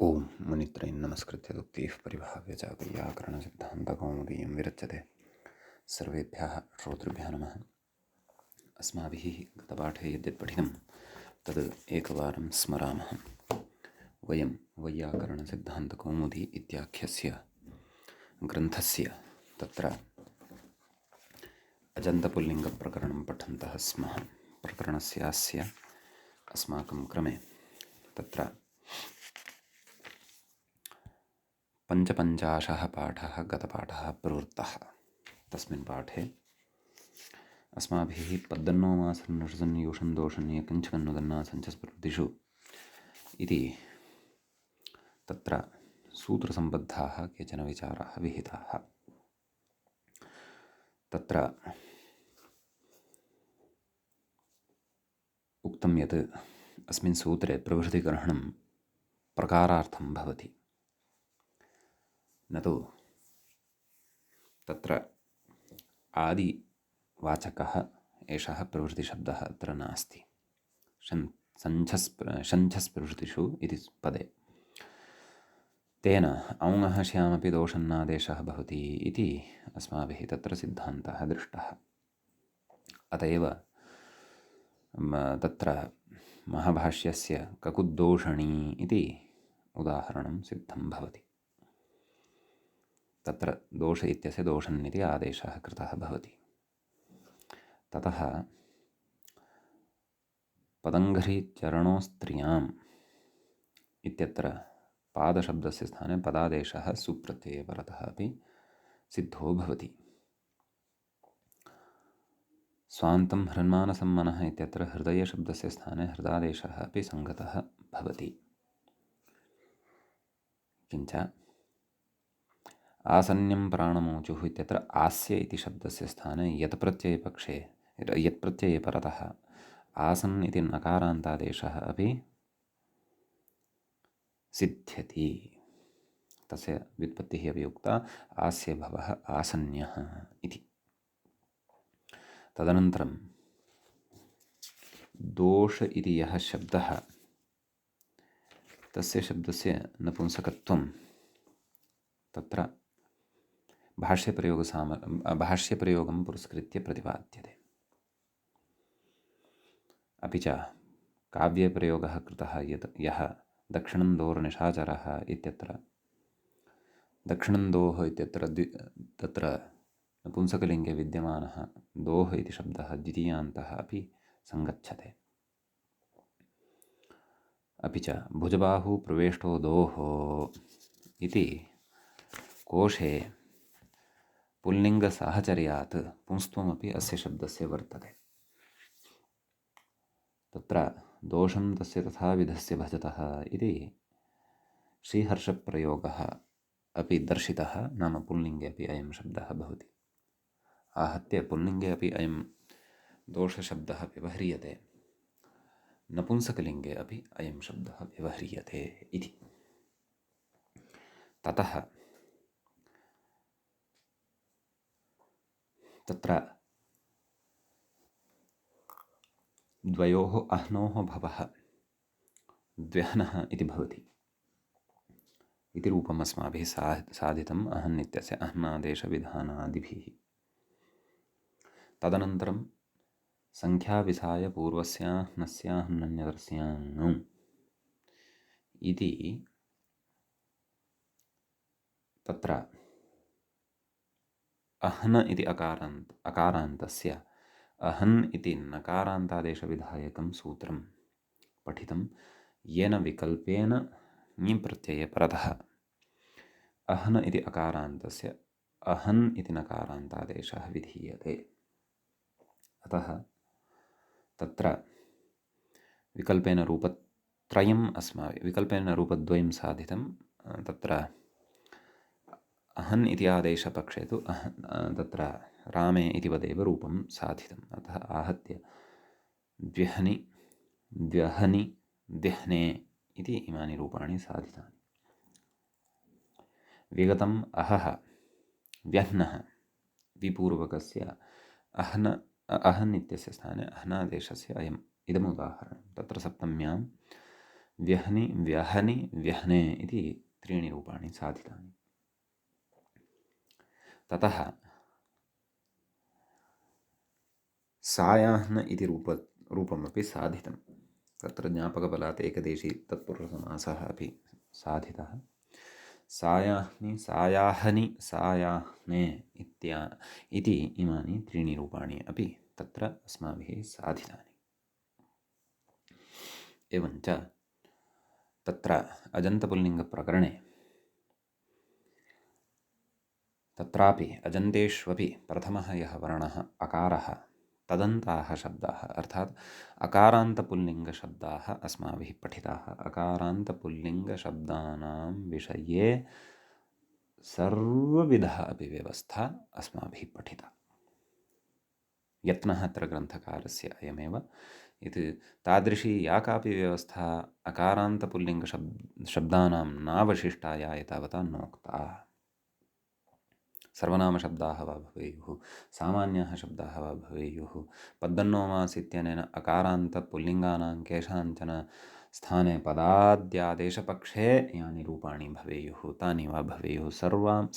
ओम मुनित्रयं नमस्कृत्य दुक्तिः परिभाव्य च वैयाकरणसिद्धान्तकौमुदीयं विरच्यते। सर्वेभ्यः श्रोतृभ्यः नमः। अस्माभिः गतपाठे यद्यत् पठितं तद् एकवारं स्मरामः। वयं वैयाकरणसिद्धान्तकौमुदी इत्याख्यस्य ग्रन्थस्य तत्र अजन्तपुल्लिङ्गप्रकरणं पठन्तः स्मः। प्रकरणस्यास्य अस्माकं क्रमे तत्र 55 पाठः गतपाठः प्रवृत्तः। तस्मिन् पाठे अस्माभिः पद्दन्नोमासन्नषसन्यूषं दोषन्यकञ्चकन्नुदन्नासञ्चस्प्रवृत्तिषु इति तत्र सूत्रसम्बद्धाः केचन विचाराः विहिताः। तत्र उक्तं यत् अस्मिन् सूत्रे प्रभृतिग्रहणं प्रकारार्थं भवति, न तु तत्र आदिवाचकः एषः प्रभृतिशब्दः अत्र नास्ति। शञ्छस्प्रभृतिषु इति पदे तेन औङः श्यामपि दोषन्नादेशः भवति इति अस्माभिः तत्र सिद्धान्तः दृष्टः। अत एव तत्र महाभाष्यस्य ककुद्दोषणी इति उदाहरणं सिद्धं भवति। तत्र दोष इत्यस्य दोषन् इति आदेशः कृतः भवति। ततः पदङ्घ्रिचरणोस्त्रियाम् इत्यत्र पादशब्दस्य स्थाने पदादेशः सुप्रत्यये परतः अपि सिद्धो भवति। स्वान्तं हृन्मानसं मनः इत्यत्र हृदयशब्दस्य स्थाने हृदादेशः अपि सङ्गतः भवति। किञ्च आसन्यं प्राणमोचुः इत्यत्र आस्य इति शब्दस्य स्थाने यत्प्रत्यये परतः आसन् इति नकारान्तादेशः अपि सिद्ध्यति। तस्य व्युत्पत्तिः अपि उक्ता, आस्य भवः आसन्यः इति। तदनन्तरं दोष इति यः शब्दः तस्य शब्दस्य नपुंसकत्वं तत्र भाष्यप्रयोगं पुरस्कृत्य प्रतिपाद्यते। अपि च काव्यप्रयोगः कृतः यः दक्षिणन्दोर्निशाचरः इत्यत्र दक्षिणन्दोः इत्यत्र तत्र नपुंसकलिङ्गे विद्यमानः दोः इति शब्दः द्वितीयान्तः अपि सङ्गच्छते। अपि च भुजबाहु प्रवेष्टो दोः इति कोशे पुल्लिङ्गसाहचर्यात् पुंस्त्वमपि अस्य शब्दस्य वर्तते। तत्र दोषं तस्य तथाविधस्य भजतः इति श्रीहर्षप्रयोगः अपि दर्शितः। नाम पुल्लिङ्गे अपि अयं शब्दः भवति। आहत्य पुल्लिङ्गे अपि अयं दोषशब्दः व्यवह्रियते, नपुंसकलिङ्गे अपि अयं शब्दः व्यवह्रियते इति। ततः तत्र द्वयोः अह्नोः भवः द्व्यह्नः इति भवति इति रूपम् अस्माभिः साधितम् अहन् इत्यस्य अह्नादेशविधानादिभिः। तदनन्तरं संख्याविधाय पूर्वस्याह्नस्याह्नन्यतरस्याङ् इति तत्र अह्न इति अकारान्तस्य अहन् इति नकारान्तादेशविधायकं सूत्रं पठितं, येन विकल्पेन ञिप्रत्यये परतः अह्न इति अकारान्तस्य अहन् इति नकारान्तादेशः विधीयते। अतः तत्र विकल्पेन रूपद्वयं साधितं। तत्र अहन् इति आदेशपक्षे तु तत्र रामे इति वदेव रूपं साधितम्। अतः आहत्य द्व्यह्नि, द्व्यहनि, द्यह्ने इति इमानि रूपाणि साधितानि। विगतम् अहः व्यह्नः विपूर्वकस्य अहन् इत्यस्य स्थाने अह्नादेशस्य इदम् उदाहरणं। तत्र सप्तम्यां व्यह्नि व्यहनि व्यह्ने इति त्रीणि रूपाणि साधितानि। ततः सायाह्न इति रूपमपि साधितं। तत्र ज्ञापकबलात् एकदेशी तत्पुरुषसमासः अपि साधितः। सायाह्नि सायाहनि सायाह्ने इति इमानि त्रीणि रूपाणि अपि तत्र अस्माभिः साधितानि। एवञ्च तत्र अजन्तपुल्लिङ्गप्रकरणे तत्रापि अजन्तेष्वपि प्रथमः यः वर्णः अकारः तदन्ताः शब्दाः अर्थात् अकारान्तपुल्लिङ्गशब्दाः अस्माभिः पठिताः। अकारान्तपुल्लिङ्गशब्दानां विषये सर्वविधः अपि व्यवस्था अस्माभिः पठिता। यत्नः अत्र ग्रन्थकारस्य अयमेव इति तादृशी या कापि व्यवस्था अकारान्तपुल्लिङ्गशब्दानां नावशिष्टा या एतावता नोक्ता। सर्वनामशब्दाः वा भवेयुः, सामान्याः शब्दाः वा भवेयुः, पद्दन्नोमास् इत्यनेन अकारान्तपुल्लिङ्गानां केषाञ्चन स्थाने पदाद्यादेशपक्षे यानि रूपाणि भवेयुः तानि वा भवेयुः,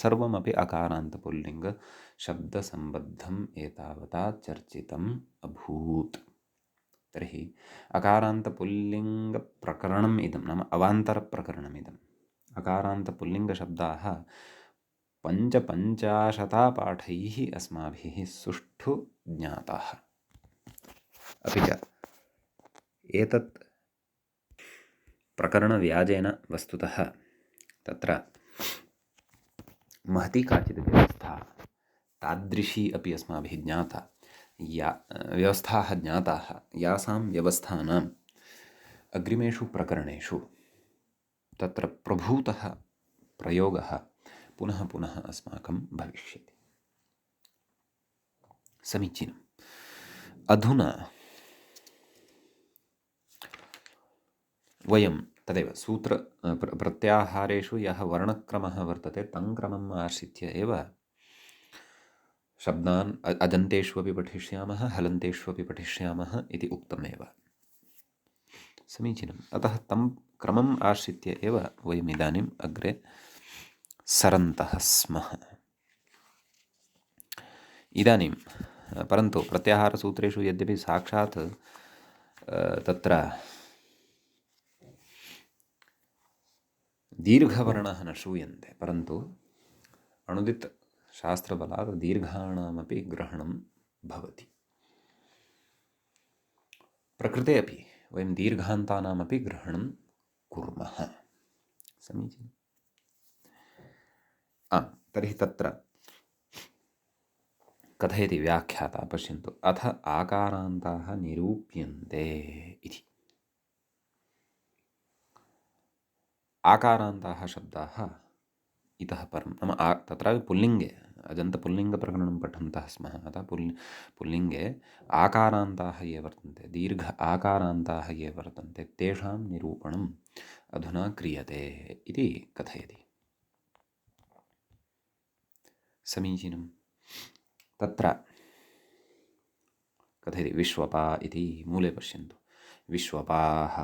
सर्वमपि अकारान्तपुल्लिङ्गशब्दसम्बद्धम् एतावता चर्चितम् अभूत्। तर्हि अकारान्तपुल्लिङ्गप्रकरणम् इदं नाम अवान्तरप्रकरणमिदम्। अकारान्तपुल्लिङ्गशब्दाः पञ्चाशतापाठैः अस्माभिः सुष्ठु ज्ञाताः। अपि च एतत् प्रकरणव्याजेन वस्तुतः तत्र महती काचित् व्यवस्था तादृशी अपि अस्माभिः ज्ञाता, या व्यवस्थाः ज्ञाताः, यासां व्यवस्थानाम् अग्रिमेषु प्रकरणेषु तत्र प्रभूतः प्रयोगः पुनः पुनः अस्माकं भविष्यति। समीचीनम्। अधुना वयं तदेव प्रत्याहारेषु यः वर्णक्रमः वर्तते तं क्रमम् आश्रित्य एव शब्दान् अजन्तेष्वपि पठिष्यामः, हलन्तेष्वपि पठिष्यामः इति उक्तमेव। समीचीनम्। अतः तं क्रमम् आश्रित्य एव वयम् इदानीम् अग्रे सरन्तः स्मः। इदानीं परन्तु प्रत्याहारसूत्रेषु यद्यपि साक्षात् तत्र दीर्घवर्णाः न श्रूयन्ते, परन्तु अणुदितशास्त्रबलात् दीर्घाणामपि ग्रहणं भवति। प्रकृते अपि वयं दीर्घान्तानामपि ग्रहणं कुर्मः। समीचीनम्। तर्हि तत्र कथयति व्याख्याता, पश्यन्तु। अथ आकारान्ताः निरूप्यन्ते इति। आकारान्ताः शब्दाः इतः परं नाम तत्रापि पुल्लिङ्गे अजन्तपुल्लिङ्गप्रकरणं पठन्तः स्मः। अतः पुल्लिङ्गे आकारान्ताः ये वर्तन्ते, दीर्घ आकारान्ताः ये वर्तन्ते, तेषां निरूपणम् अधुना क्रियते इति कथयति। समीचीनं। तत्र कथयति विश्वपा इति मूले पश्यन्तु। विश्वपाः,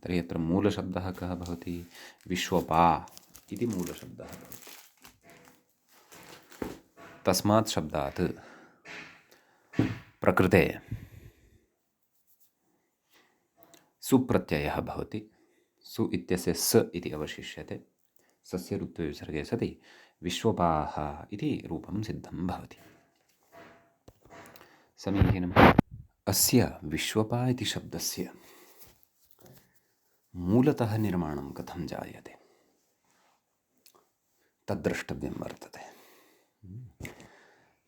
तर्हि अत्र मूलशब्दः कः भवति? विश्वपा इति मूलशब्दः भवति। तस्मात् शब्दात् प्रकृते सुप्रत्ययः भवति। सु इत्यस्य स इति अवशिष्यते। सस्य रुत्वे विसर्गे सति विश्वपाः इति रूपं सिद्धं भवति। समीचीनम्। अस्य विश्वपा इति शब्दस्य मूलतः निर्माणं कथं जायते तद्द्रष्टव्यं वर्तते।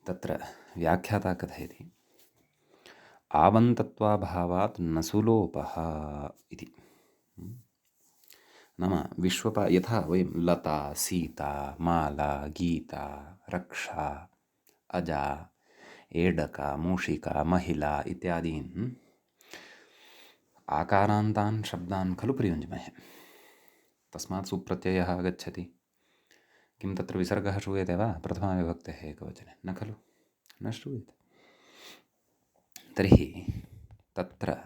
तत्र व्याख्याता कथयति आवन्तत्वाभावात् न सुलोपः इति। नाम विश्वपा यथा वयं लता, सीता, माला, गीता, रक्षा, अजा, एडका, मूषिका, महिला इत्यादीन् आकारान्तान् शब्दान् खलु प्रयुञ्ज्महे। तस्मात् सुप्रत्ययः आगच्छति। किं तत्र विसर्गः श्रूयते वा प्रथमाविभक्तेः एकवचने? न खलु, न श्रूयते। तर्हि तत्र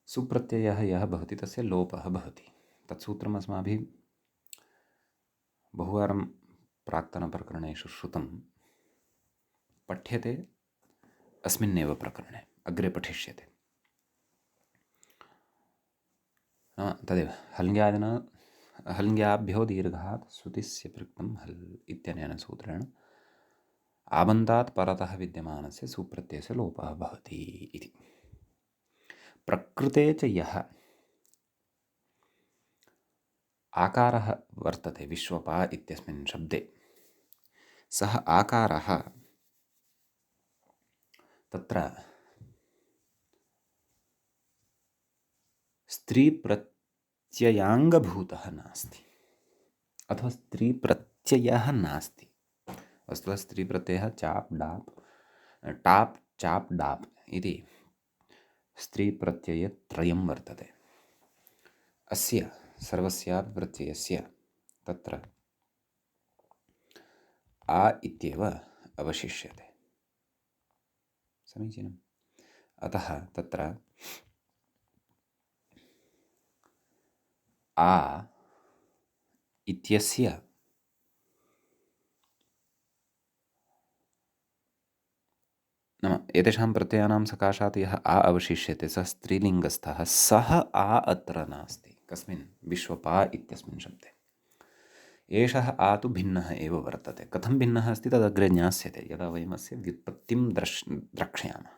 सुप्रत्ययः यः भवति तस्य लोपः भवति। तत्सूत्रम् अस्माभिः बहुवारं प्राक्तनप्रकरणेषु श्रुतं, पठ्यते अस्मिन्नेव प्रकरणे, अग्रे पठिष्यते। तदेव हल्ङ्यादिना हल्ङ्याभ्यो दीर्घात् सुतिस्य पृक्तं हल् इत्यनेन सूत्रेण आबन्तात् परतः विद्यमानस्य सुप्रत्ययस्य लोपः भवति इति। प्रकृते च यः आकारः वर्तते विश्वपा इत्यस्मिन् शब्दे, सः आकारः तत्र स्त्रीप्रत्ययाङ्गभूतः नास्ति, अथवा स्त्रीप्रत्ययः नास्ति। वस्तुतः स्त्रीप्रत्ययः चाप् डाप् टाप् चाप् डाप् इति स्त्रीप्रत्ययत्रयं वर्तते। अस्य सर्वस्यापि प्रत्ययस्य तत्र आ इत्येव अवशिष्यते। समीचीनम्। अतः तत्र आ इत्यस्य नाम एतेषां प्रत्ययानां सकाशात् यः आ अवशिष्यते सः स्त्रीलिङ्गस्थः, सः आ अत्र नास्ति। कस्मिन्? विश्वपा इत्यस्मिन् शब्दे। एषः आ तु भिन्नः एव वर्तते। कथं भिन्नः अस्ति तदग्रे ज्ञास्यते यदा वयम् अस्य व्युत्पत्तिं द्रक्ष्यामः।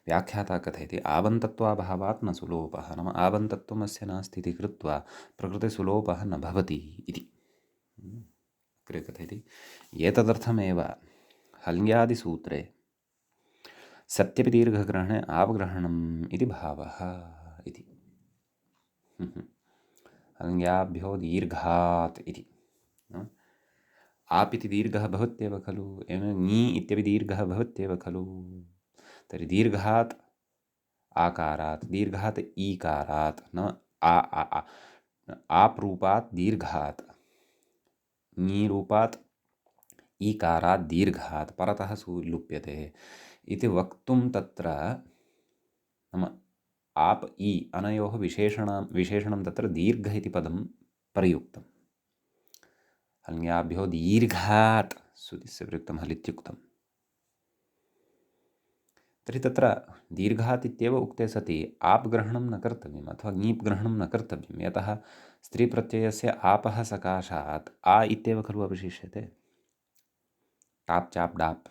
व्याख्याता कथयति आबन्तत्वाभावात् न सुलोपः, नाम आबन्तत्वम् अस्य नास्ति इति कृत्वा प्रकृतिसुलोपः न भवति इति। अग्रे कथयति एतदर्थमेव हल्ङ्यादिसूत्रे सत्यपि दीर्घग्रहणे आवग्रहणम् इति भावः इति। हल्ङ्याभ्यो दीर्घात् इति। आप् इति दीर्घः भवत्येव खलु, एवं ङी इत्यपि दीर्घः भवत्येव खलु। तर्हि दीर्घात् आकारात्, दीर्घात् ईकारात्, नाम आप् रूपात् दीर्घात्, ङी रूपात् ईकारात् दीर्घात् परतः सुलुप्यते इति वक्तुं तत्र नाम आप् इ अनयोः विशेषणं तत्र दीर्घ इति पदं प्रयुक्तम्। हल्ङ्याभ्यो दीर्घात् सुतिस्य प्रयुक्तं हलित्युक्तम्। तर्हि तत्र दीर्घात् इत्येव उक्ते सति आप् ग्रहणं न कर्तव्यम् अथवा ङीप् ग्रहणं न कर्तव्यं, यतः स्त्रीप्रत्ययस्य आपः सकाशात् आ इत्येव खलु अवशिष्यते। टाप् चाप् डाप्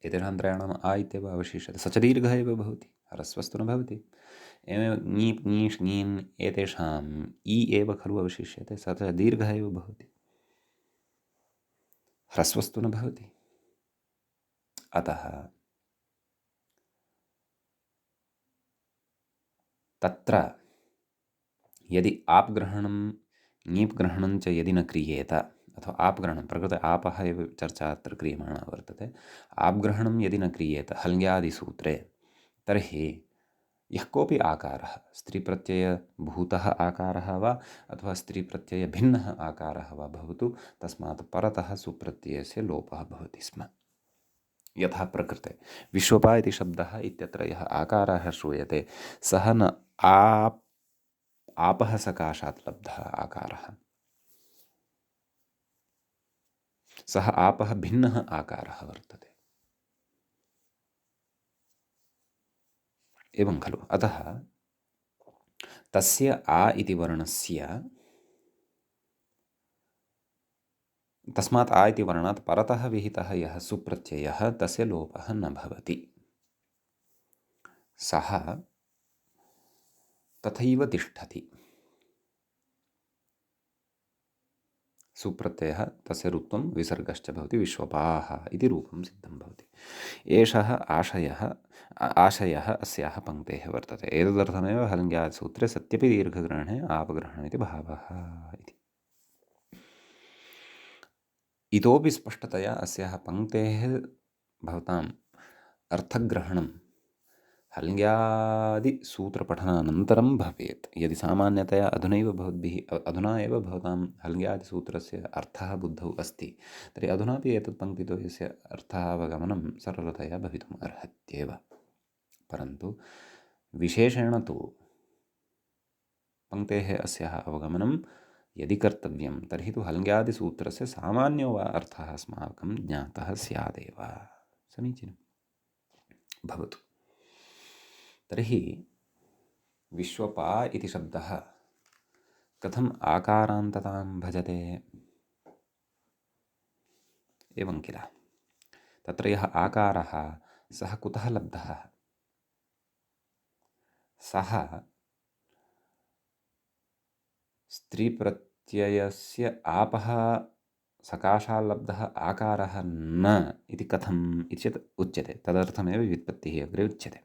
एतेषां त्रयाणाम् आ इत्येव अवशिष्यते, स च दीर्घः एव भवति, ह्रस्वस्तु न भवति। एवमेव ङीप् ङीष् ङीन् एतेषाम् इ एव खलु अवशिष्यते, स च दीर्घः एव भवति, ह्रस्वस्तु न भवति। अतः तत्र यदि आप् ग्रहणं ङीप् ग्रहणं च यदि न क्रियेत, अथवा आप् ग्रहणं प्रकृते आपः एव चर्चा अत्र क्रियमाणा वर्तते, आप् ग्रहणं यदि न क्रियेत हल्ङ्यादिसूत्रे, तर्हि यः कोऽपि आकारः स्त्रीप्रत्ययभूतः आकारः वा अथवा स्त्रीप्रत्ययभिन्नः आकारः वा भवतु, तस्मात् परतः सुप्रत्ययस्य लोपः भवति स्म। यथा प्रकृते विश्वपा इति शब्दः इत्यत्र यः आकारः श्रूयते सः न आपः सकाशात् लब्धः आकारः, सः आपः भिन्नः आकारः वर्तते। एवं खलु। अतः तस्य आ इति वर्णस्य, तस्मात् आ इति वर्णात् परतः विहितः यः सुप्रत्ययः तस्य लोपः न भवति, सः तथैव तिष्ठति। सुप्रत्ययः तस्य रूपं विसर्गश्च भवति, विश्वपाः इति रूपं सिद्धं भवति। एषः आशयः अस्याः पङ्क्तेः वर्तते। एतदर्थमेव हल्ङ्यादिसूत्रे सत्यपि दीर्घग्रहणे आपग्रहणमिति भावः इति। इतोपि स्पष्टतया अस्याः पङ्क्तेः भवताम् अर्थग्रहणं हल्ङ्यादिसूत्रपठनानन्तरं भवेत्। यदि सामान्यतया अधुना एव भवतां हल्ङ्यादिसूत्रस्य अर्थः बुद्धौ अस्ति, तर्हि अधुनापि एतत् पङ्क्तिद्वयस्य अर्थावगमनं सरलतया भवितुम् अर्हत्येव। परन्तु विशेषेण तु पङ्क्तेः अस्याः अवगमनं यदि कर्तव्यं तर्हि तु हल्ङ्यादिसूत्रस्य सामान्यो वा अर्थः अस्माकं ज्ञातः स्यादेव। समीचीनं भवतु। तर्हि विश्वपा इति शब्दः कथम् आकारान्ततां भजते? एवं किल, तत्र यः आकारः सः कुतः लब्धः? सः स्त्रीप्रत्ययस्य आपः सकाशात् लब्धः आकारः न इति कथम् इति चेत् उच्यते। तदर्थमेव व्युत्पत्तिः अग्रे उच्यते।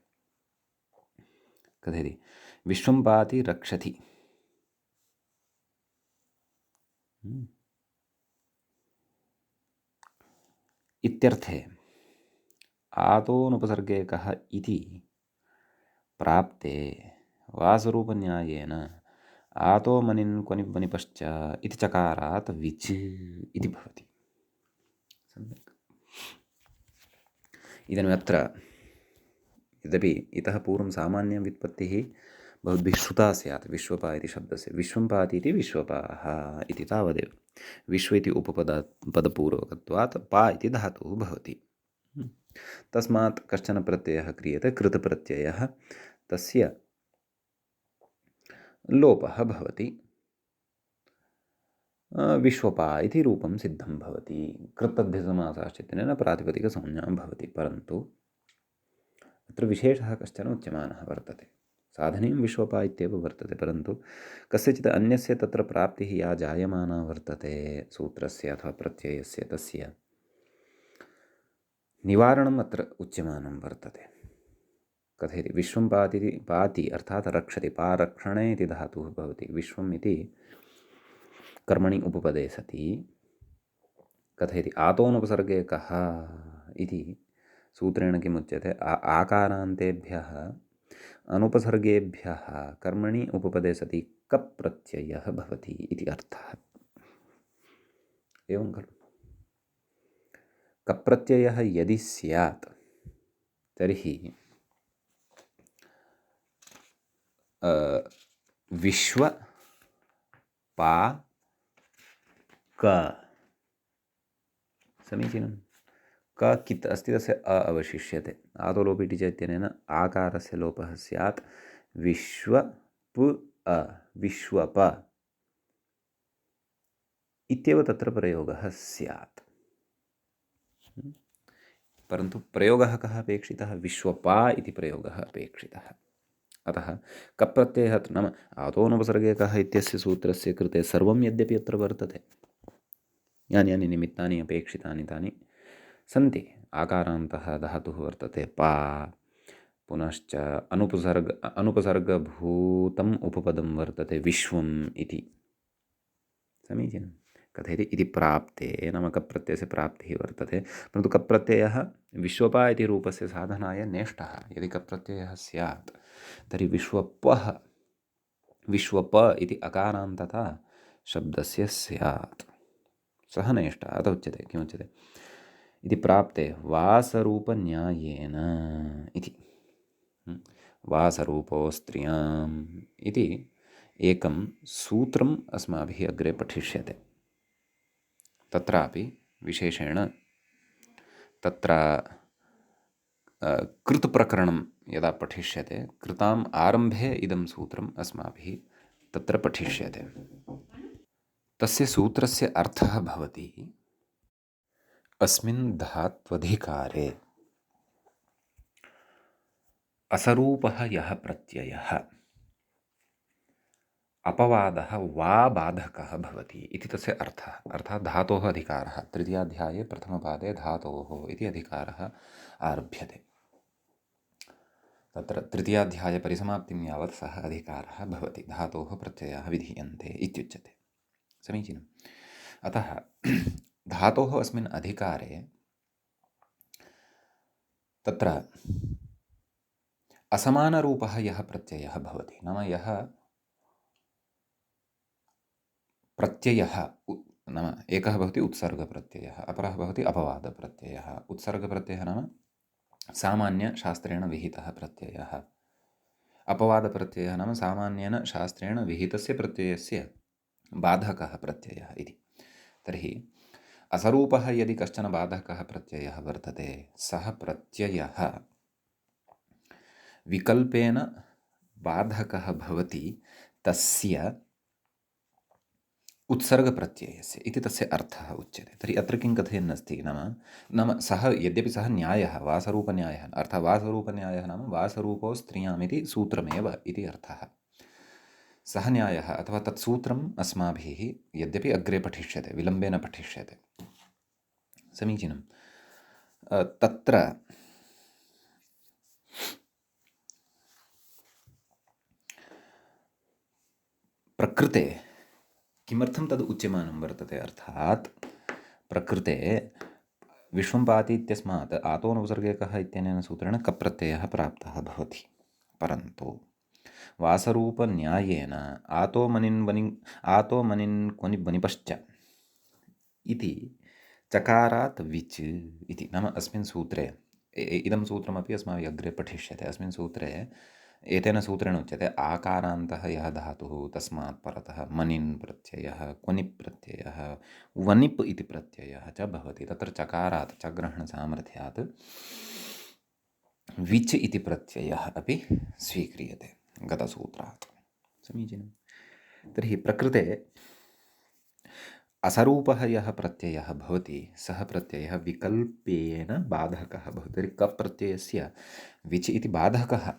कथयति विश्वं पाति रक्षति। इत्यर्थे आतोनुपसर्गे कः इति प्राप्ते वासरूपन्यायेन आतो मनिन् क्वनिपश्च इति चकारात् विच् इति भवति। सम्यक्। इदानीमत्र यद्यपि इतः पूर्वं सामान्या व्युत्पत्तिः भवद्भिः श्रुता स्यात् विश्वपा इति शब्दस्य। विश्वं पाति इति विश्वपाः इति तावदेव। विश्व इति पदपूर्वकत्वात् पा इति धातुः भवति। तस्मात् कश्चन प्रत्ययः क्रियते, कृतप्रत्ययः, तस्य लोपः भवति, विश्वपा इति रूपं सिद्धं भवति। कृतध्यसमासाश्चित्तेन प्रातिपदिकसंज्ञा भवति। परन्तु अत्र विशेषः कश्चन उच्यमानः वर्तते। साधनीं विश्वपा इत्येव वर्तते, परन्तु कस्यचित् अन्यस्य तत्र प्राप्तिः या जायमाना वर्तते सूत्रस्य अथवा प्रत्ययस्य, तस्य निवारणम् अत्र उच्यमानं वर्तते। कथयति विश्वं पाति अर्थात् रक्षति। पारक्षणे इति धातुः भवति। विश्वम् इति कर्मणि उपपदे सति कथयति आतोनुपसर्गे कः इति सूत्रेण किमुच्यते? आकारान्तेभ्यः अनुपसर्गेभ्यः कर्मणि उपपदे सति कप् प्रत्ययः भवति इति अर्थः। एवं खलु? कप् प्रत्ययः यदि स्यात् तर्हि विश्व पा क। समीचीनं। क कित् अस्ति, तस्य अ अवशिष्यते। आदौ लोपि च इत्यनेन आकारस्य लोपः स्यात्। विश्व प अ विश्वप इत्येव तत्र प्रयोगः स्यात्। परन्तु प्रयोगः कः अपेक्षितः? विश्वपा इति प्रयोगः अपेक्षितः। अतः कप् प्रत्ययः नाम आतोनुपसर्गे कः इत्यस्य सूत्रस्य कृते सर्वं यद्यपि अत्र वर्तते, यानि यानि निमित्तानि अपेक्षितानि तानि सन्ति। आकारान्तः धातुः वर्तते पा, पुनश्च अनुपसर्गभूतम् उपपदं वर्तते विश्वम् इति। समीचीनं। कथयति इति प्राप्ते नाम कप् प्रत्ययस्य प्राप्तिः वर्तते, परन्तु कप् प्रत्ययः विश्वपा इति रूपस्य साधनाय नेष्टः। यदि कप् प्रत्ययः स्यात् तर्हि विश्वप इति अकारान्तता शब्दस्य स्यात्। सः नेष्टः। अतः उच्यते, किमुच्यते? इति प्राप्ते वासरूपन्यायेन इति। वासरूपो स्त्रियाम् इति एकं सूत्रम् अस्माभिः अग्रे पठिष्यते। तत्रापि विशेषेण तत्र कृतप्रकरणं यदा पठिष्यते, कृताम् आरम्भे इदं सूत्रम् अस्माभिः तत्र पठिष्यते। तस्य सूत्रस्य अर्थः भवति अस्मिन् धात्वधिकारे असरूपः यः प्रत्ययः अपवादः वा बाधकः भवति इति तस्य अर्थः। अर्थात् धातोः अधिकारः। तृतीयाध्याये प्रथमपादे धातोः इति अधिकारः आरभ्यते। तत्र तृतीयाध्यायपरिसमाप्तिं यावत् सः अधिकारः भवति। धातोः प्रत्ययाः विधीयन्ते इत्युच्यते। समीचीनम्। अतः धातोः अस्मिन् अधिकारे तत्र असमानरूपः यः प्रत्ययः भवति, नाम यः प्रत्ययः नाम एकः भवति उत्सर्गप्रत्ययः, अपरः भवति अपवादप्रत्ययः। उत्सर्गप्रत्ययः नाम सामान्यशास्त्रेण विहितः प्रत्ययः। अपवादप्रत्ययः नाम सामान्येन शास्त्रेण विहितस्य प्रत्ययस्य बाधकः प्रत्ययः इति। तर्हि असरूपः यदि कश्चन बाधकः प्रत्ययः वर्तते, सः प्रत्ययः विकल्पेन बाधकः भवति तस्य उत्सर्गप्रत्ययस्य इति तस्य अर्थः उच्यते। तर्हि अत्र किं कथयन्नस्ति नाम सः यद्यपि सः न्यायः वासरूपन्यायः, अर्थात् वासरूपन्यायः नाम वासरूपो स्त्रियामिति सूत्रमेव इति अर्थः। सः न्यायः अथवा तत्सूत्रम् अस्माभिः यद्यपि अग्रे पठिष्यते, विलम्बेन पठिष्यते, समीचीनं। तत्र प्रकृते किमर्थं तद् उच्यमानं वर्तते, अर्थात् प्रकृते विश्वं पाति इत्यस्मात् आतोऽनुपसर्गेकः इत्यनेन सूत्रेण कप्रत्ययः प्राप्तः भवति। परन्तु वासरूपन्यायेन आतो मनिन् क्वनि बनिपश्च इति चकारात् विच् इति, नाम अस्मिन् सूत्रे इदं सूत्रमपि अस्माभिः अग्रे पठिष्यते। अस्मिन् सूत्रे एतेन सूत्रेण उच्यते आकारान्तः यः धातुः तस्मात् परतः मनिन् प्रत्ययः, क्वनिप् प्रत्ययः, वनिप् इति प्रत्ययः च भवति। तत्र चकारात् च ग्रहणसामर्थ्यात् विच् इति प्रत्ययः अपि स्वीक्रियते गतसूत्रात्, समीचीनं। तर्हि प्रकृते असरूपः यः प्रत्ययः भवति सः प्रत्ययः विकल्पेन बाधकः भवति। तर्हि कप्रत्ययस्य विच् इति बाधकः,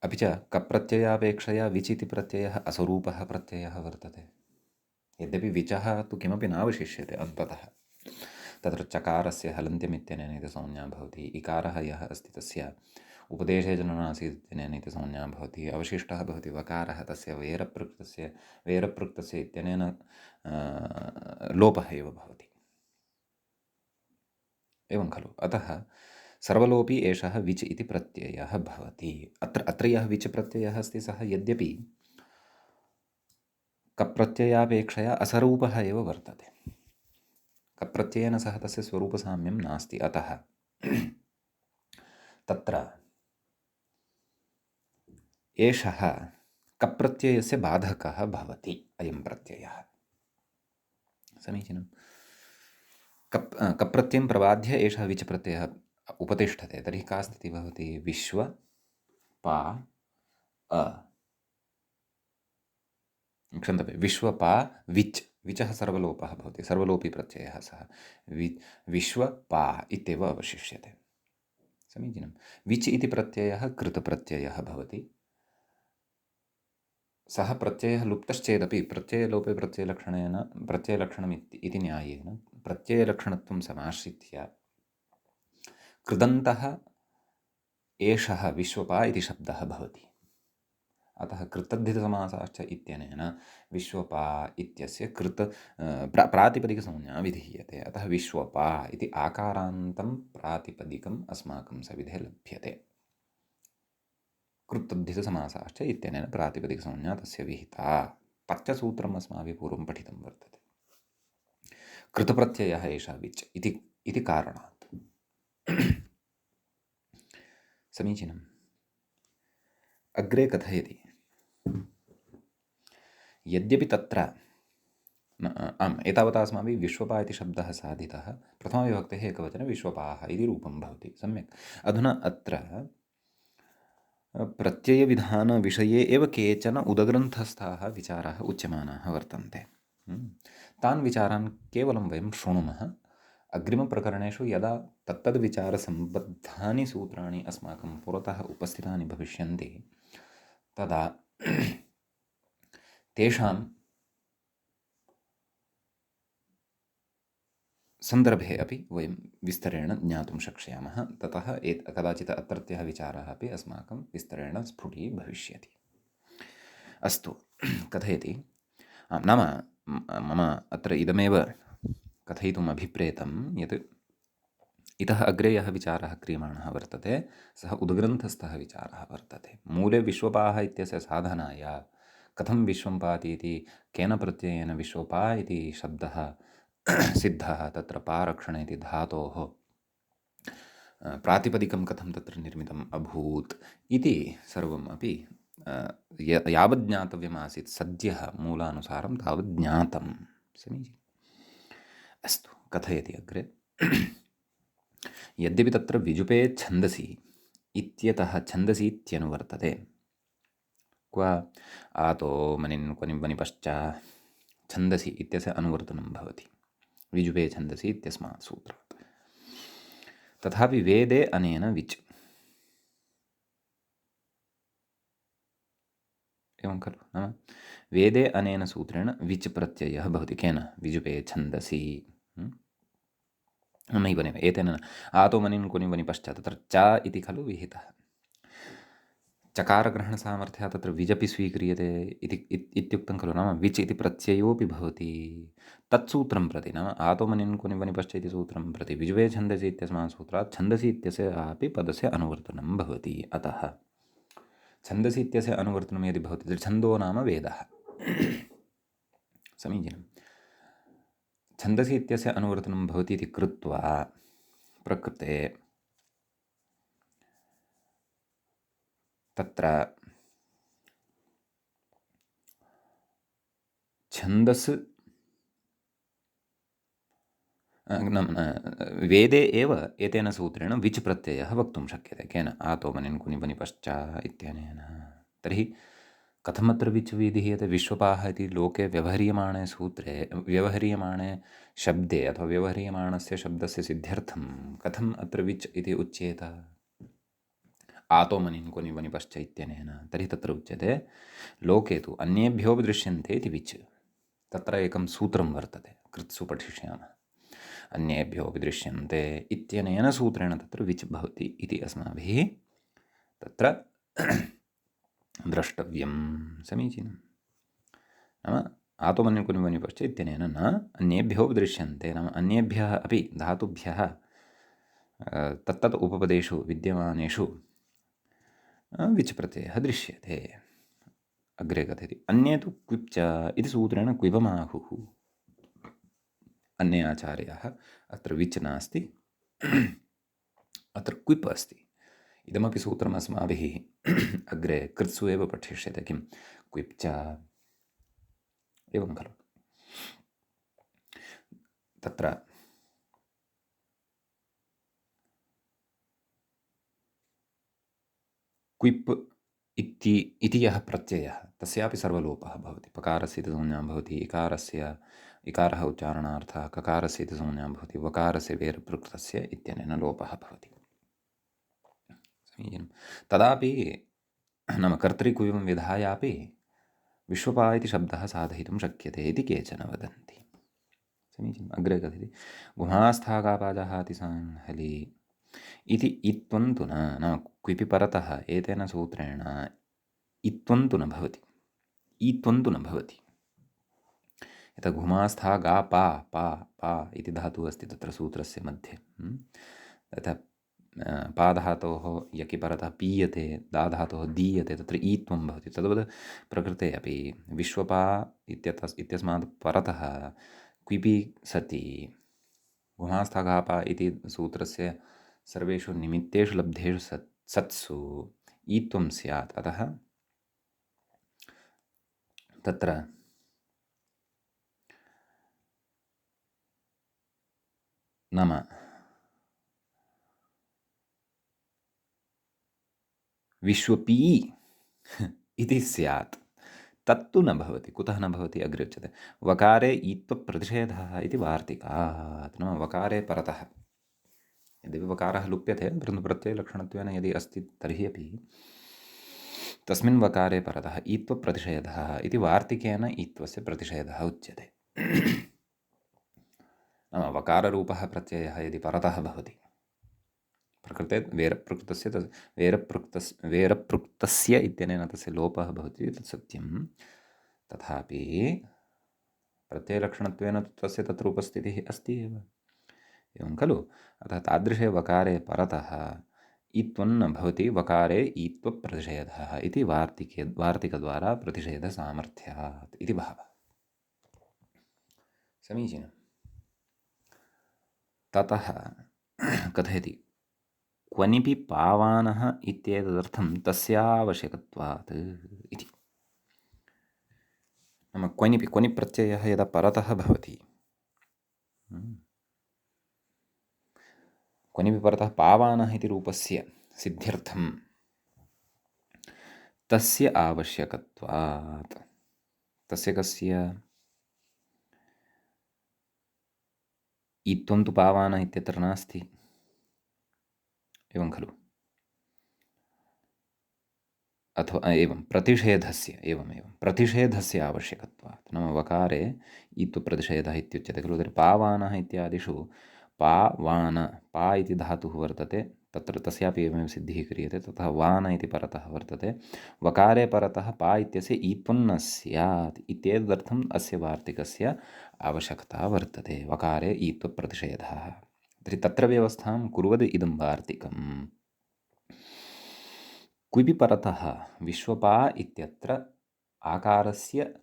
अपि च कप्रत्ययापेक्षया विच् इति प्रत्ययः असरूपः प्रत्ययः वर्तते। यद्यपि विचः तु किमपि नावशिष्यते अन्ततः, तत्र चकारस्य हलन्त्यमित्यनेन इति संज्ञा भवति, इकारः यः अस्ति तस्य उपदेशे जननासीत् इत्यनेन इति संज्ञा भवति, अवशिष्टः भवति वकारः, तस्य वेरपृक्तस्य इत्यनेन लोपः एव भवति। एवं खलु। अतः सर्वलोपी एषः विच् इति प्रत्ययः भवति। अत्र यः विच् प्रत्ययः अस्ति सः यद्यपि कप्रत्ययापेक्षया असरूपः एव वर्तते, कप्रत्ययेन सह तस्य स्वरूपसाम्यं नास्ति। अतः तत्र एषः कप्रत्ययस्य बाधकः भवति, अयं प्रत्ययः, समीचीनं। कप्रत्ययं प्रबाध्य एषः विच् प्रत्ययः उपतिष्ठते। तर्हि का स्थितिः भवति? विश्व पा अ, क्षन्तव्यं, विश्वपा विच्, विचः सर्वलोपः भवति, सर्वलोपी प्रत्ययः सः, विश्वपा इत्येव अवशिष्यते, समीचीनं। विच् इति प्रत्ययः कृतप्रत्ययः भवति। सः प्रत्ययः लुप्तश्चेदपि प्रत्ययलोपे प्रत्ययलक्षणम् इति न्यायेन प्रत्ययलक्षणत्वं समाश्रित्य कृदन्तः एषः विश्वपा इति शब्दः भवति। अतः कृतद्धितसमासाश्च इत्यनेन विश्वपा इत्यस्य प्रातिपदिकसंज्ञा विधीयते। अतः विश्वपा इति आकारान्तं प्रातिपदिकम् अस्माकं सविधे लभ्यते। कृतद्धितसमासाश्च इत्यनेन प्रातिपदिकसंज्ञा तस्य विहिता। तच्च सूत्रम् अस्माभिः पूर्वं पठितं वर्तते। कृतप्रत्ययः एषः विच् इति कारणात्, समीचीनम्। अग्रे कथयति, यद्यपि तत्र एतावता अस्माभिः विश्वपा इति शब्दः साधितः, प्रथमविभक्तेः एकवचने विश्वपाः इति रूपं भवति, सम्यक्। अधुना अत्र प्रत्ययविधानविषये एव केचन उदग्रन्थस्थाः विचाराः उच्यमानाः वर्तन्ते। तान् विचारान् केवलं वयं शृणुमः। अग्रिमप्रकरणेषु यदा तत्तद्विचारसम्बद्धानि सूत्राणि अस्माकं पुरतः उपस्थितानि भविष्यन्ति तदा तेषां सन्दर्भे अपि वयं विस्तरेण ज्ञातुं शक्ष्यामः। ततः कदाचित् अत्रत्यः विचारः अपि अस्माकं विस्तरेण स्फुटीभविष्यति। अस्तु, कथयति, नाम मम अत्र इदमेव कथयितुम् अभिप्रेतं यत् इतः अग्रे यः विचारः क्रियमाणः वर्तते सः उद्ग्रन्थस्थः विचारः वर्तते। मूले विश्वपाः इत्यस्य साधनाय कथं विश्वं पाति इति, केन प्रत्ययेन विश्वपा इति शब्दः सिद्धः, तत्र पारक्षणे इति धातोः प्रातिपदिकं कथं तत्र निर्मितम् अभूत् इति सर्वम् अपि यावत् ज्ञातव्यमासीत् सद्यः मूलानुसारं तावत् ज्ञातं। समीचीनम्। अस्तु, कथयति अग्रे। यद्यपि तत्र विजुपे छन्दसि इत्यतः छन्दसि इत्यनुवर्तते। क्व आतो मनिन् क्वनिं वनिपश्च छन्दसि इत्यस्य अनुवर्तनं भवति विजुपे छन्दसि इत्यस्मात् सूत्रात्। तथापि वेदे अनेन विच्, एवं खलु, नाम वेदे अनेन सूत्रेण विच् प्रत्ययः भवति। केन? विजुपे छन्दसि। नैव नैव एतेन न। आतो मनिन् क्वनि वनि पश्चात् तत्र च इति खलु विहितः। चकारग्रहणसामर्थ्यात् तत्र विजपि स्वीक्रियते इत्युक्तं खलु, नाम विच् इति प्रत्ययोऽपि भवति। तत्सूत्रं प्रति, नाम आतो मनिन् क्वनि वनि पश्च इति सूत्रं प्रति विजुवे छन्दसि इत्यस्मात् सूत्रात् छन्दसि इत्यस्य अपि पदस्य अनुवर्तनं भवति। अतः छन्दसि इत्यस्य अनुवर्तनं यदि भवति तर्हि छन्दो नाम वेदः। समीचीनं। छन्दसि इत्यस्य अनुवर्तनं भवति इति कृत्वा प्रकृते तत्र छन्दस् वेदे एव एतेन सूत्रेण विच् प्रत्ययः वक्तुं शक्यते। केन? आतो मनिन् कुनि वनि पश्च इत्यनेन। तर्हि कथमत्र विच् विधीयते? विश्वपाः इति लोके व्यवह्रियमाणे सूत्रे, व्यवह्रियमाणे शब्दे अथवा व्यवह्रियमाणस्य शब्दस्य सिद्ध्यर्थं कथम् अत्र विच् इति उच्येत? आतो मनिन् क्वनि वनि पश्च इत्यनेन। तर्हि तत्र उच्यते लोके तु अन्येभ्योऽपि दृश्यन्ते इति विच्। तत्र एकं सूत्रं वर्तते, कृत्सु पठिष्यामः। अन्येभ्योऽपि दृश्यन्ते इत्यनेन सूत्रेण तत्र विच् भवति इति अस्माभिः तत्र द्रष्टव्यं। समीचीनं। नाम आतो मनिन् क्वनि वनि पश्च इत्यनेन न अन्येभ्योऽपि दृश्यन्ते, नाम अन्येभ्यः अपि धातुभ्यः तत्तत् उपपदेषु विद्यमानेषु विच् प्रत्ययः दृश्यते। अग्रे कथयति अन्ये तु क्विप्च इति सूत्रेण क्विबमाहुः। अन्ये आचार्याः अत्र विच् नास्ति, अत्र क्विप् अस्ति। इदमपि सूत्रम् अस्माभिः अग्रे कृत्सु एव पठिष्यते। किं? क्विप्च, एवं खलु। तत्र क्विप् इति यः प्रत्ययः तस्यापि सर्वलोपः भवति। पकारस्य इति संज्ञा भवति, इकारः उच्चारणार्थः, ककारस्य इति संज्ञा भवति, वकारस्य वेरप्रकृतस्य इत्यनेन लोपः भवति। समीचीनं। तदापि नाम कर्तृकुविं विधायापि विश्वपा इति शब्दः साधयितुं शक्यते इति केचन वदन्ति। समीचीनम्। अग्रे कथयति गुहास्थागापाजहातिसाङ्हलि इति इत्त्वं तु न, नाम क्विपि परतः एतेन सूत्रेण इत्त्वं तु न भवति, ईत्त्वं तु न भवति। यथा घुमास्था गा पा पा पा इति धातुः अस्ति तत्र सूत्रस्य मध्ये। तथा पाधातोः यकि परतः पीयते, दाधातोः दीयते, तत्र ईत्वं भवति। तद्वत् प्रकृते अपि विश्वपा इत्यस्मात् परतः क्विपि सति गुहास्थागापा इति सूत्रस्य सर्वेषु निमित्तेषु लब्धेषु सत्सु ईत्वं स्यात्। अतः तत्र नाम विश्वपी इति स्यात्, तत्तु न भवति। कुतः न भवति? अग्रे उच्यते वकारे ईत्वप्रतिषेधः इति वार्तिकात्। नाम वकारे परतः यद्यपि वकारः लुप्यते परन्तु प्रत्ययलक्षणत्वेन यदि अस्ति तर्हि अपि तस्मिन् वकारे परतः ईत्वप्रतिषेधः इति वार्तिकेन ईत्वस्य प्रतिषेधः उच्यते। नाम वकाररूपः प्रत्ययः यदि परतः भवति प्रकृते वेरप्रुक्तस्य इत्यनेन तस्य लोपः भवति, तत् सत्यं। तथापि प्रत्ययलक्षणत्वेन तस्य तत्र उपस्थितिः अस्ति एव, एवं खलु। अतः तादृशे वकारे परतः ईत्वं न भवति, वकारे ईत्वप्रतिषेधः इति वार्तिकद्वारा प्रतिषेधसामर्थ्यात् इति भावः। समीचीनं। ततः कथयति क्वनिपि पावानः इत्येतदर्थं तस्यावश्यकत्वात् इति। नाम क्वनिपि क्वनिप्रत्ययः यदा परतः भवति, क्वनिपि परतः पावानः इति रूपस्य सिद्ध्यर्थं तस्य आवश्यकत्वात्। तस्य कस्य? ईत्वं तु पावानः इत्यत्र नास्ति, एवं खलु? अथवा एवं प्रतिषेधस्य, एवमेवं प्रतिषेधस्य आवश्यकत्वात्। नाम वकारे ईत्वप्रतिषेधः इत्युच्यते खलु। तर्हि पावानः इत्यादिषु पावान, पा इति धातुः वर्तते, तत्र तस्यापि एवमेव सिद्धिः क्रियते। ततः वान इति परतः वर्तते। वकारे परतः पा इत्यस्य ईत्वं न स्यात् इत्येतदर्थम् अस्य वार्तिकस्य आवश्यकता वर्तते, वकारे ईत्वप्रतिषेधः। तर्हि तत्र व्यवस्थां कुर्वद् इदं वार्तिकम्। क्विपि परतः विश्वपा इत्यत्र आकारस्य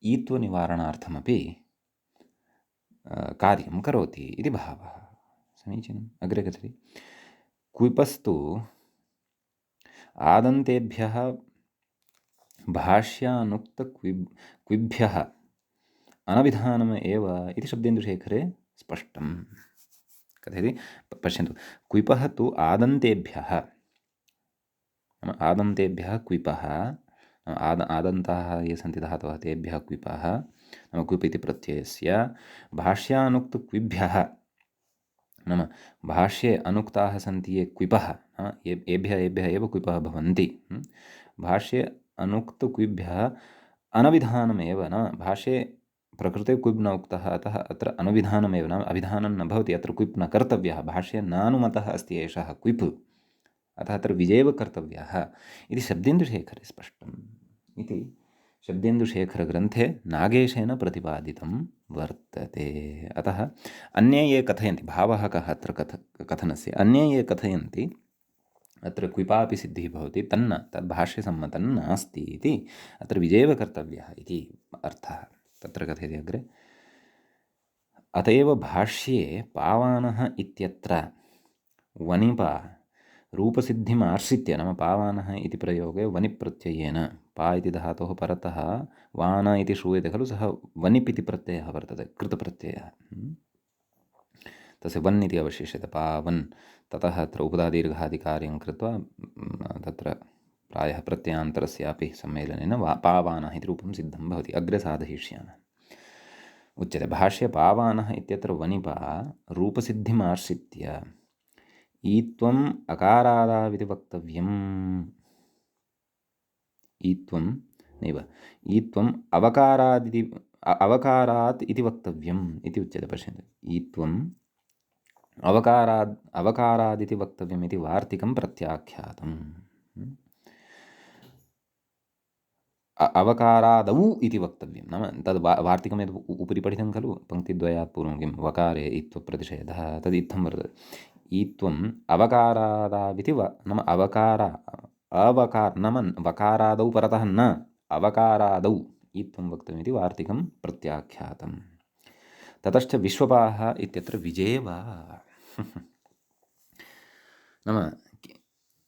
ईत्वनिवारणार्थमपि कार्यं करोति इति भावः। समीचीनम्। अग्रे गच्छति। क्विपस्तु आदन्तेभ्यः भाष्यानुक्तक्विभ्यः अनभिधानम् एव इति शब्देन्दुशेखरे स्पष्टम्। कथयति पश्यन्तु। क्विपः तु आदन्तेभ्यः, नाम आदन्तेभ्यः क्विपः, आदन्ताः ये सन्ति धातवः तेभ्यः क्विपः, नाम क्विप् इति प्रत्ययस्य भाष्यानुक्तक्विभ्यः, नाम भाष्ये अनुक्ताः सन्ति ये क्विपः, एभ्यः एव क्विपः भवन्ति। भाष्ये अनुक्तक्विभ्यः अनविधानमेव, नाम भाष्ये प्रकृते क्विप् न उक्तः, अतः अत्र अनुविधानमेव, नाम अभिधानं न भवति, अत्र क्विप् न कर्तव्यः, भाष्ये नानुमतः अस्ति एषः क्विप्, अतः अत्र विजयेव कर्तव्यः इति शब्देन्दुशेखरे स्पष्टम् इति शब्देन्दुशेखरग्रन्थे नागेशेन प्रतिपादितं वर्तते। अतः अन्ये ये कथयन्ति, भावः कः अत्र कथनस्य, अन्ये ये कथयन्ति अत्र क्विपापि सिद्धिः भवति, तन्न तद्भाष्यसम्मतं नास्ति इति, अत्र विजयेव कर्तव्यः इति अर्थः। तत्र कथयति अग्रे, अत एव भाष्ये पावानः इत्यत्र वनिपा रूपसिद्धिम् आश्रित्य, नाम पावानः इति प्रयोगे वनिप्रत्ययेन, पा इति धातोः परतः वान इति श्रूयते खलु, सः वनिप् इति प्रत्ययः वर्तते, कृतप्रत्ययः, तस्य वन् इति अवशिष्यते, पावन्। ततः अत्र उपधादीर्घादिकार्यं कृत्वा तत्र प्रायः प्रत्ययान्तरस्यापि सम्मेलनेन पावानः इति रूपं सिद्धं भवति। अग्रे साधयिष्यामः। उच्यते भाष्ये पावानः इत्यत्र वनिपा रूपसिद्धिम् आश्रित्य ईत्वम् अकारादाविति वक्तव्यम्। ईत्वं नैव, ईत्वम् अवकारात् इति वक्तव्यम् इति उच्यते। पश्यन्तु, ईत्वम् अवकारादिति वक्तव्यम् इति वार्तिकं प्रत्याख्यातम्। अवकारादौ इति वक्तव्यं, नाम तद् वार्तिकं यद् उपरि पठितं खलु पङ्क्तिद्वयात् पूर्वं, किं वकारे ईत्वप्रतिषेधः, तद् इत्थं वर्तते। ईत्वम् अवकारादाविति नाम नाम वकारादौ परतः न, अवकारादौ ईत्वं वक्तव्यमिति वार्तिकं प्रत्याख्यातम्। ततश्च विश्वपाः इत्यत्र विजयेवा नाम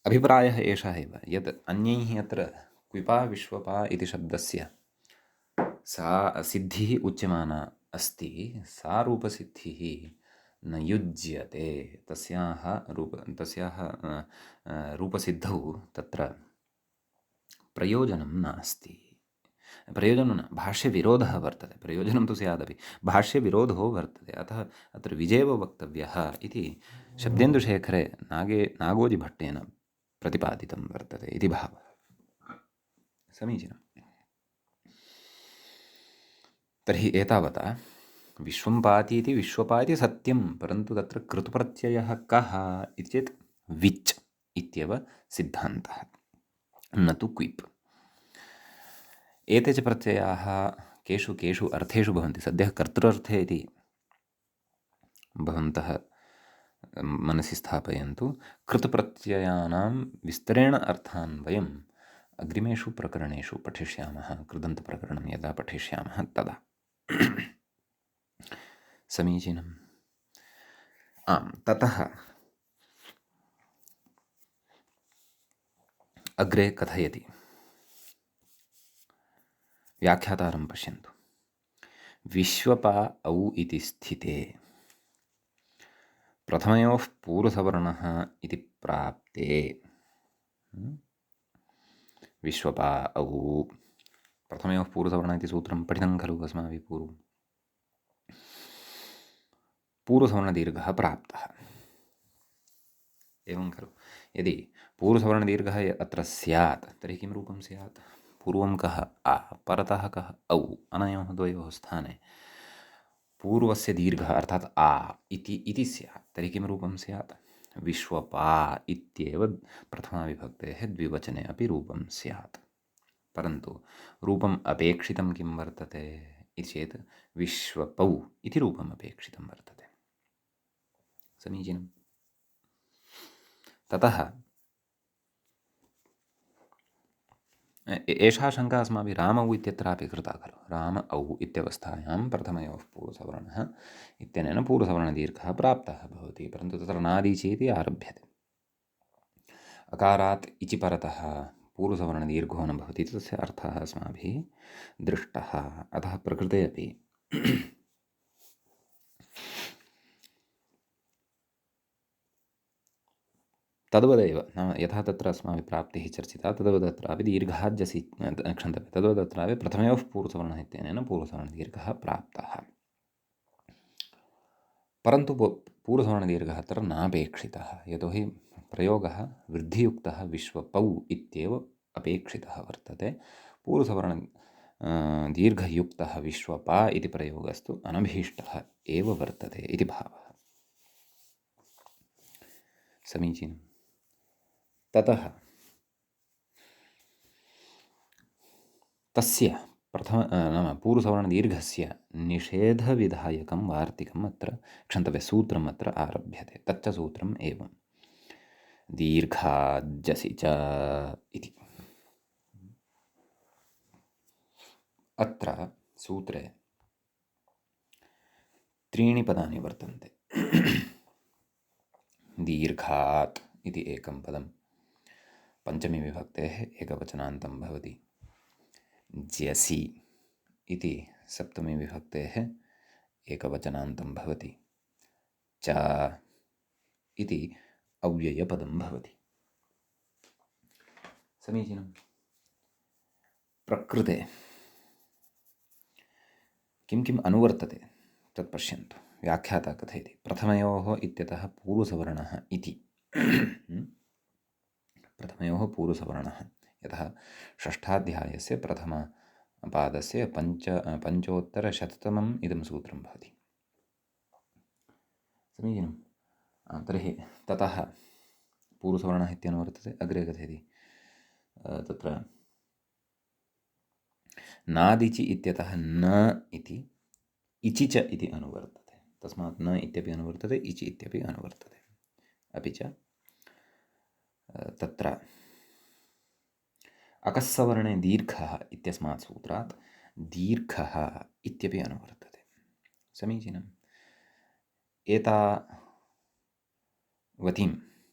अभिप्रायः एषः एव, यत् अन्यैः अत्र क्विपा विश्वपा इति शब्दस्य सा सिद्धिः उच्यमाना अस्ति, सा रूपसिद्धिः न युज्यते, तस्याः रूपसिद्धौ तत्र प्रयोजनं नास्ति। प्रयोजनं न, भाष्यविरोधः वर्तते, प्रयोजनं तु स्यादपि, भाष्यविरोधो वर्तते, अतः अत्र विजयेव वक्तव्यः इति शब्देन्दुशेखरे नागोजिभट्टेन प्रतिपादितं वर्तते इति भावः। समीचीनम्। तर्हि एतावता विश्वं पाति इति विश्वपा इति सत्यं, परन्तु तत्र कृतप्रत्ययः कः इति चेत् विच् इत्येव सिद्धान्तः, न तु क्विप्। एते च प्रत्ययाः केषु केषु अर्थेषु भवन्ति, सद्यः कर्तृर्थे इति भवन्तः मनसि स्थापयन्तु। कृतप्रत्ययानां विस्तरेण अर्थान् वयम् अग्रिमेषु प्रकरणेषु पठिष्यामः, कृदन्तप्रकरणं यदा पठिष्यामः तदा। समीचीनम्। आम्, ततः अग्रे कथयति। व्याख्यातारं पश्यन्तु। विश्वपा औ इति स्थिते प्रथमयोः पूर्वसवर्णः इति प्राप्ते विश्वपा औ प्रथमयोः पूर्वसवर्णः इति सूत्रं पठितं खलु अस्माभिः पूर्वं। पूर्वसवर्णदीर्घः प्राप्तः एवं खलु। यदि पूर्वसवर्णदीर्घः अत्र स्यात् तर्हि किं रूपं स्यात्? पूर्वं कः आ, परतः कः औ, अनयोः द्वयोः स्थाने पूर्वस्य दीर्घः अर्थात् आ इति स्यात्। तर्हि किं रूपं स्यात्? विश्वपा इत्येव प्रथमाविभक्तेः द्विवचने अपि रूपं स्यात्। परन्तु रूपम् अपेक्षितं किं वर्तते इति चेत् विश्वपौ इति रूपम् अपेक्षितं वर्तते। समीचीनं। ततः एषा शङ्का अस्माभिः रामौ इत्यत्रापि कृता खलु। राम औ इत्यवस्थायां प्रथमयोः पूर्वसवर्णः इत्यनेन पूर्वसवर्णदीर्घः प्राप्तः भवति, परन्तु तत्र नादी चेति आरभ्यते। अकारात् इचि परतः पूर्वसवर्णदीर्घो न भवति, तस्य अर्थः अस्माभिः दृष्टः। अतः प्रकृते अपि तद्वदेव, नाम यथा तत्र अस्माभिः प्राप्तिः चर्चिता तद्वदत्रापि दीर्घाद्यसि क्षन्तव्यं, तद्वदत्रापि प्रथमयोः पूर्वसवर्णः इत्यनेन पूर्वसवर्णदीर्घः प्राप्तः, परन्तु पूर्वसवर्णदीर्घः अत्र नापेक्षितः। यतोहि प्रयोगः वृद्धियुक्तः विश्वपौ इत्येव अपेक्षितः वर्तते। पूर्वसवर्ण दीर्घयुक्तः विश्वपा इति प्रयोगस्तु अनभीष्टः एव वर्तते इति भावः। समीचीनं। ततः तस्य नाम पूर्वसवर्णदीर्घस्य निषेधविधायकं वार्तिकम् अत्र क्षन्तव्यसूत्रम् अत्र आरभ्यते। तच्च सूत्रम् एवं दीर्घाद्यसि च इति। अत्र सूत्रे त्रीणि पदानि वर्तन्ते। दीर्घात् इति एकं पदं, पञ्चमी विभक्तेः एकवचनान्तं भवति। ज्यसि इति सप्तमी विभक्तेः एकवचनान्तं भवति। च इति अव्ययपदं भवति। समीचीनं। प्रकृते किं किम् अनुवर्तते तत् पश्यन्तु। व्याख्याता कथयति प्रथमयोः इत्यतः पूर्वसवर्णः इति। प्रथमयोः पूर्वसवर्णः, यतः षष्ठाध्यायस्य प्रथमपादस्य पञ्चोत्तरशततमम् इदं सूत्रं भवति। समीचीनं। तर्हि ततः पूर्वसवर्णः इत्यनुवर्तते। अग्रे कथयति तत्र नादिचि इत्यतः न इति इचि च इति अनुवर्तते। तस्मात् न इत्यपि अनुवर्तते, इचि इत्यपि अनुवर्तते। अपि च तत्र अकस्सवर्णे दीर्घः इत्यस्मात् सूत्रात् दीर्घः इत्यपि अनुवर्तते। समीचीनम्। एतावतीं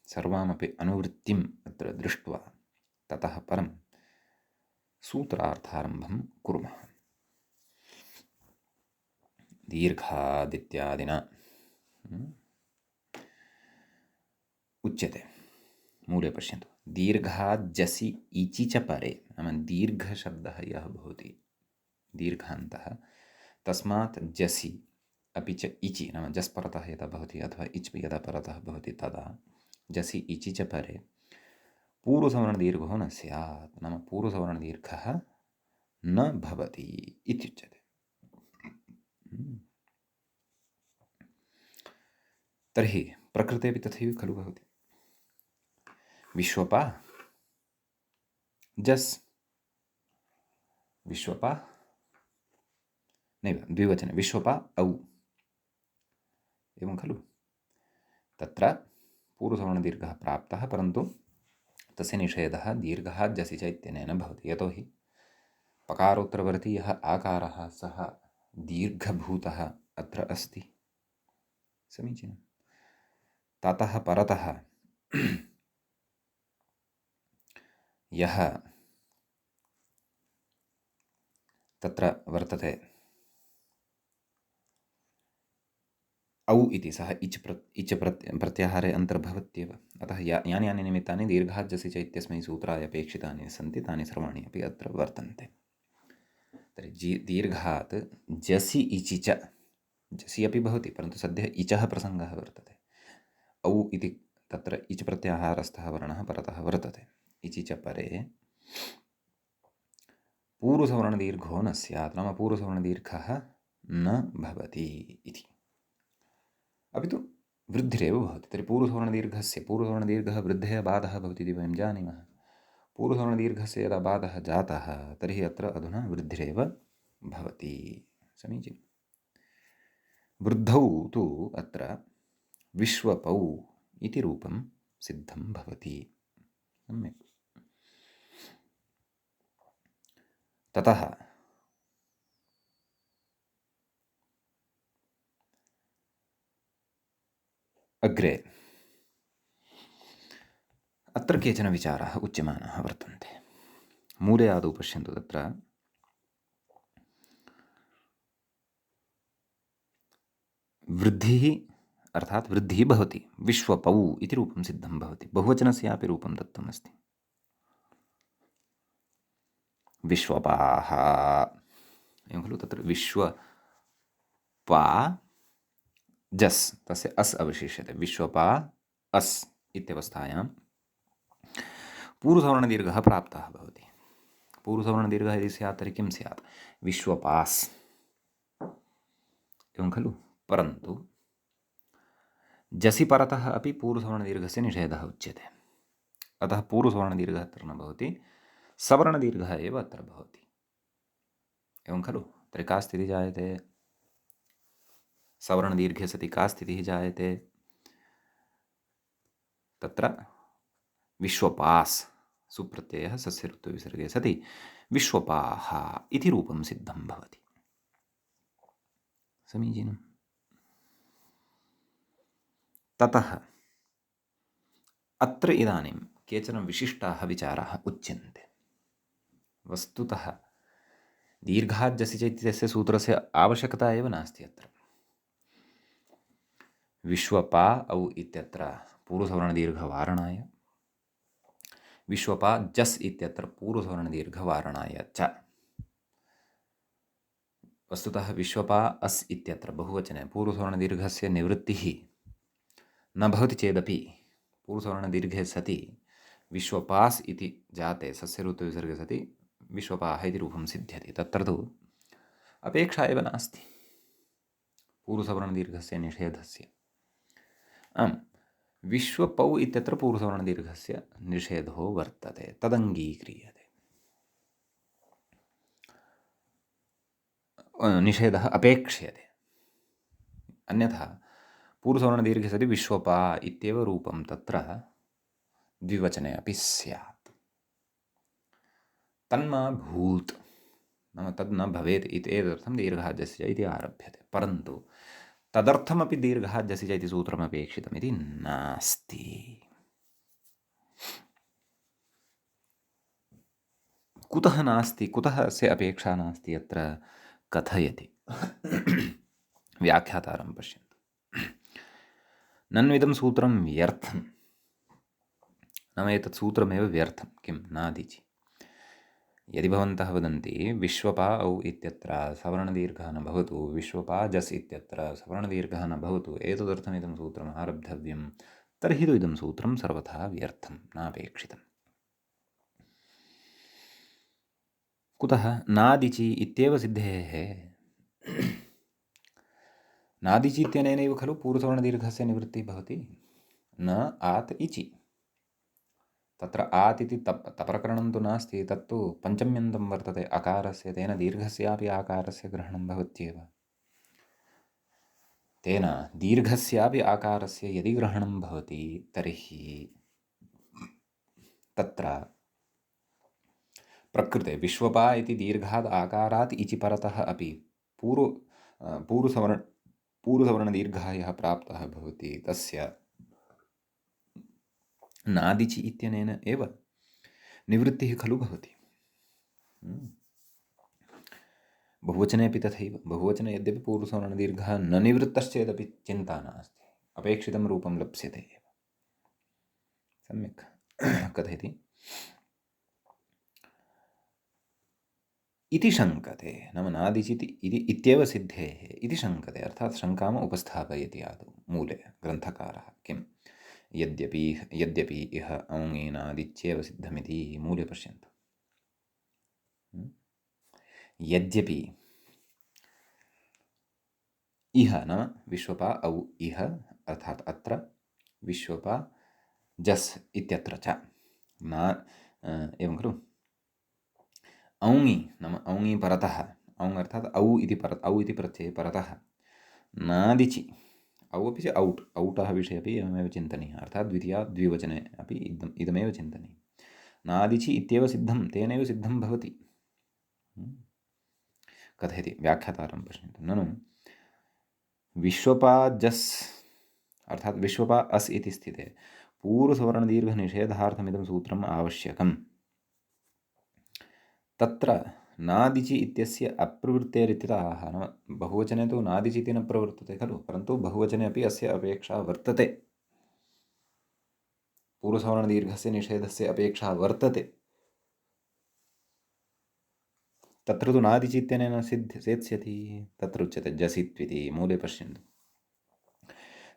सर्वामपि अनुवृत्तिम् अत्र दृष्ट्वा ततः परं सूत्रार्थारम्भं कुर्मः। दीर्घादित्यादिना उच्यते। मूले पश्यन्तु। दीर्घाज्जसि इचि च परे, नाम दीर्घशब्दः यः भवति दीर्घान्तः, तस्मात् जसि अपि च इचि, नाम जस् परतः यदा भवति अथवा इच् यदा परतः भवति तदा जसि इचि च परे पूर्वसवर्णदीर्घो न स्यात्, नाम पूर्वसवर्णदीर्घः न भवति इत्युच्यते। तर्हि प्रकृतेपि तथैव खलु भवति। विश्वपा जस्, विश्वपा नैव द्विवचने विश्वपा औ, एवं खलु। तत्र पूर्वसवर्णदीर्घः प्राप्तः, परन्तु तस्य निषेधः दीर्घः जसि च इत्यनेन भवति। यतोहि पकारोत्तरवर्ती यः आकारः सः दीर्घभूतः अत्र अस्ति। समीचीनं। ततः परतः यः तत्र वर्तते औ इति सः इच् प्रत्याहारे अन्तर्भवत्येव। अतः यानि यानि निमित्तानि दीर्घाज्जसि च इत्यस्मै सूत्राय अपेक्षितानि सन्ति तानि सर्वाणि अपि अत्र वर्तन्ते। तर्हि दीर्घात् जसि इचि च, जसि अपि भवति परन्तु सद्यः इचः प्रसङ्गः वर्तते। औ इति तत्र इच् प्रत्याहारस्थः वर्णः परतः वर्तते। इचि च परे पूर्वसवर्णदीर्घो न स्यात्, नाम पूर्वसवर्णदीर्घः न भवति इति। अपि तु वृद्धिरेव भवति। तर्हि पूर्वसवर्णदीर्घः वृद्धेः बाधः भवति इति वयं जानीमः। पूर्वसवर्णदीर्घस्य यदा बाधः जातः तर्हि अत्र अधुना वृद्धिरेव भवति। समीचीनं। वृद्धौ तु अत्र विश्वपौ इति रूपं सिद्धं भवति। सम्यक्। ततः अग्रे अत्र केचन विचाराः उच्यमानाः वर्तन्ते। मूले आदौ पश्यन्तु, तत्र वृद्धिः अर्थात् वृद्धिः भवति, विश्वपौ इति रूपं सिद्धं भवति। बहुवचनस्यापि रूपं दत्तमस्ति। विश्वपाः एवं खलु। तत्र विश्वपा जस् तस्य अस् अवशिष्यते। विश्वपा अस् इत्यवस्थायां पूर्वसवर्णदीर्घः प्राप्तः भवति। पूर्वसवर्णदीर्घः यदि स्यात् तर्हि किं स्यात्? विश्वपास् एवं खलु। परन्तु जसि परतः अपि पूर्वसवर्णदीर्घस्य निषेधः उच्यते। अतः पूर्वसवर्णदीर्घः अत्र न भवति, सवर्णदीर्घः एव अत्र भवति। एवं खलु। तर्हि का स्थितिः जायते? सवर्णदीर्घे सति का स्थितिः जायते? तत्र विश्वपास् सुप्रत्ययः सस्य ऋत्वविसर्गे सति विश्वपाः इति रूपं सिद्धं भवति। समीचीनम्। ततः अत्र इदानीं केचन विशिष्टाः विचाराः उच्यन्ते। वस्तुतः दीर्घाज्जसि च इत्यस्य सूत्रस्य आवश्यकता एव नास्ति अत्र। विश्वपा औ इत्यत्र पूर्वसवर्णदीर्घवारणाय, विश्वपा जस् इत्यत्र पूर्वसवर्णदीर्घवारणाय च। वस्तुतः विश्वपा अस् इत्यत्र बहुवचने पूर्वसवर्णदीर्घस्य निवृत्तिः न भवति चेदपि पूर्वसवर्णदीर्घे सति विश्वपास् इति जाते सस्य ऋत्वविसर्गे सति विश्वपाः इति रूपं सिद्ध्यति। तत्र तु अपेक्षा एव नास्ति पूर्वसवर्णदीर्घस्य निषेधस्य। आम्, विश्वपौ इत्यत्र पूर्वसवर्णदीर्घस्य निषेधो वर्तते, तदङ्गीक्रियते। निषेधः अपेक्ष्यते। अन्यथा पूर्वसवर्णदीर्घे सति विश्वपा इत्येव रूपं तत्र द्विवचने अपि स्यात्। तन्मा भूत्, नाम तद् न भवेत् इति एतदर्थं दीर्घाज्जस्य इति आरभ्यते। परन्तु तदर्थमपि दीर्घाज्जस्य इति सूत्रमपेक्षितमिति नास्ति। कुतः नास्ति? कुतः अस्य अपेक्षा नास्ति अत्र कथयति। व्याख्यातारं पश्यन्तु। नन्विदं सूत्रं व्यर्थं, नाम एतत् सूत्रमेव व्यर्थं। किं? नादिचि। यदि भवन्तः वदन्ति विश्वपा औ इत्यत्र सवर्णदीर्घः न भवतु, विश्वपा जस् इत्यत्र सवर्णदीर्घः न भवतु, एतदर्थमिदं सूत्रम् आरब्धव्यं, तर्हि तु इदं सूत्रं सर्वथा व्यर्थं, नापेक्षितम्। कुतः? नादिचि इत्येव सिद्धेः। नादिचि इत्यनेनैव खलु पूर्वसवर्णदीर्घस्य निवृत्तिः भवति। न आत् इचि। तत्र आत् इति तप्रकरणं तु नास्ति, तत्तु पञ्चम्यन्तं वर्तते अकारस्य, तेन दीर्घस्यापि आकारस्य ग्रहणं भवत्येव। तेन दीर्घस्यापि आकारस्य यदि ग्रहणं भवति तर्हि तत्र प्रकृते विश्वपा इति दीर्घात् आकारात् इचि परतः अपि पूर्वसवर्णदीर्घः यः प्राप्तः भवति तस्य नादिचि इत्यनेन एव निवृत्तिः खलु भवति। बहुवचने अपि तथैव। बहुवचने यद्यपि पूर्वसवर्णदीर्घः न निवृत्तश्चेदपि चिन्ता नास्ति, अपेक्षितं रूपं लप्स्यते एव। सम्यक् कथयति इति शङ्कते, नाम नादिचिति इत्येव सिद्धेः इति शङ्कते, अर्थात् शङ्काम् उपस्थापयति आदौ मूले ग्रन्थकारः। किं यद्यपि इह औङेनादित्येव सिद्धमिति मूले पश्यन्तु। यद्यपि इह नाम विश्वपा औ इह, अर्थात् अत्र विश्वपा जस् इत्यत्र च एवं खलु। औङि नाम औङि परतः, औङ् अर्थात् औ इति प्रत्यये परतः नादिचि, औ अपि च औट्, औटः विषये अपि एवमेव चिन्तनीयः, अर्थात् द्वितीया द्विवचने अपि इदमेव चिन्तनीयं। नादिचि इत्येव सिद्धं, तेनैव सिद्धं भवति। कथयति व्याख्यातारं पश्यन्तु। ननु विश्वपा जस् अर्थात् विश्वपा अस् इति स्थिते पूर्वसवर्णदीर्घनिषेधार्थमिदं सूत्रम् आवश्यकम्। तत्र नादिचि इत्यस्य अप्रवृत्तेरित्यतः, नाम बहुवचने तु नादिचि इति न प्रवर्तते खलु, परन्तु बहुवचने अपि अस्य अपेक्षा वर्तते, पूर्वसवर्णदीर्घस्य निषेधस्य अपेक्षा वर्तते। तत्र तु नादिचि इत्यनेन सेत्स्यति, तत्र उच्यते जसित्विति। मूले पश्यन्तु,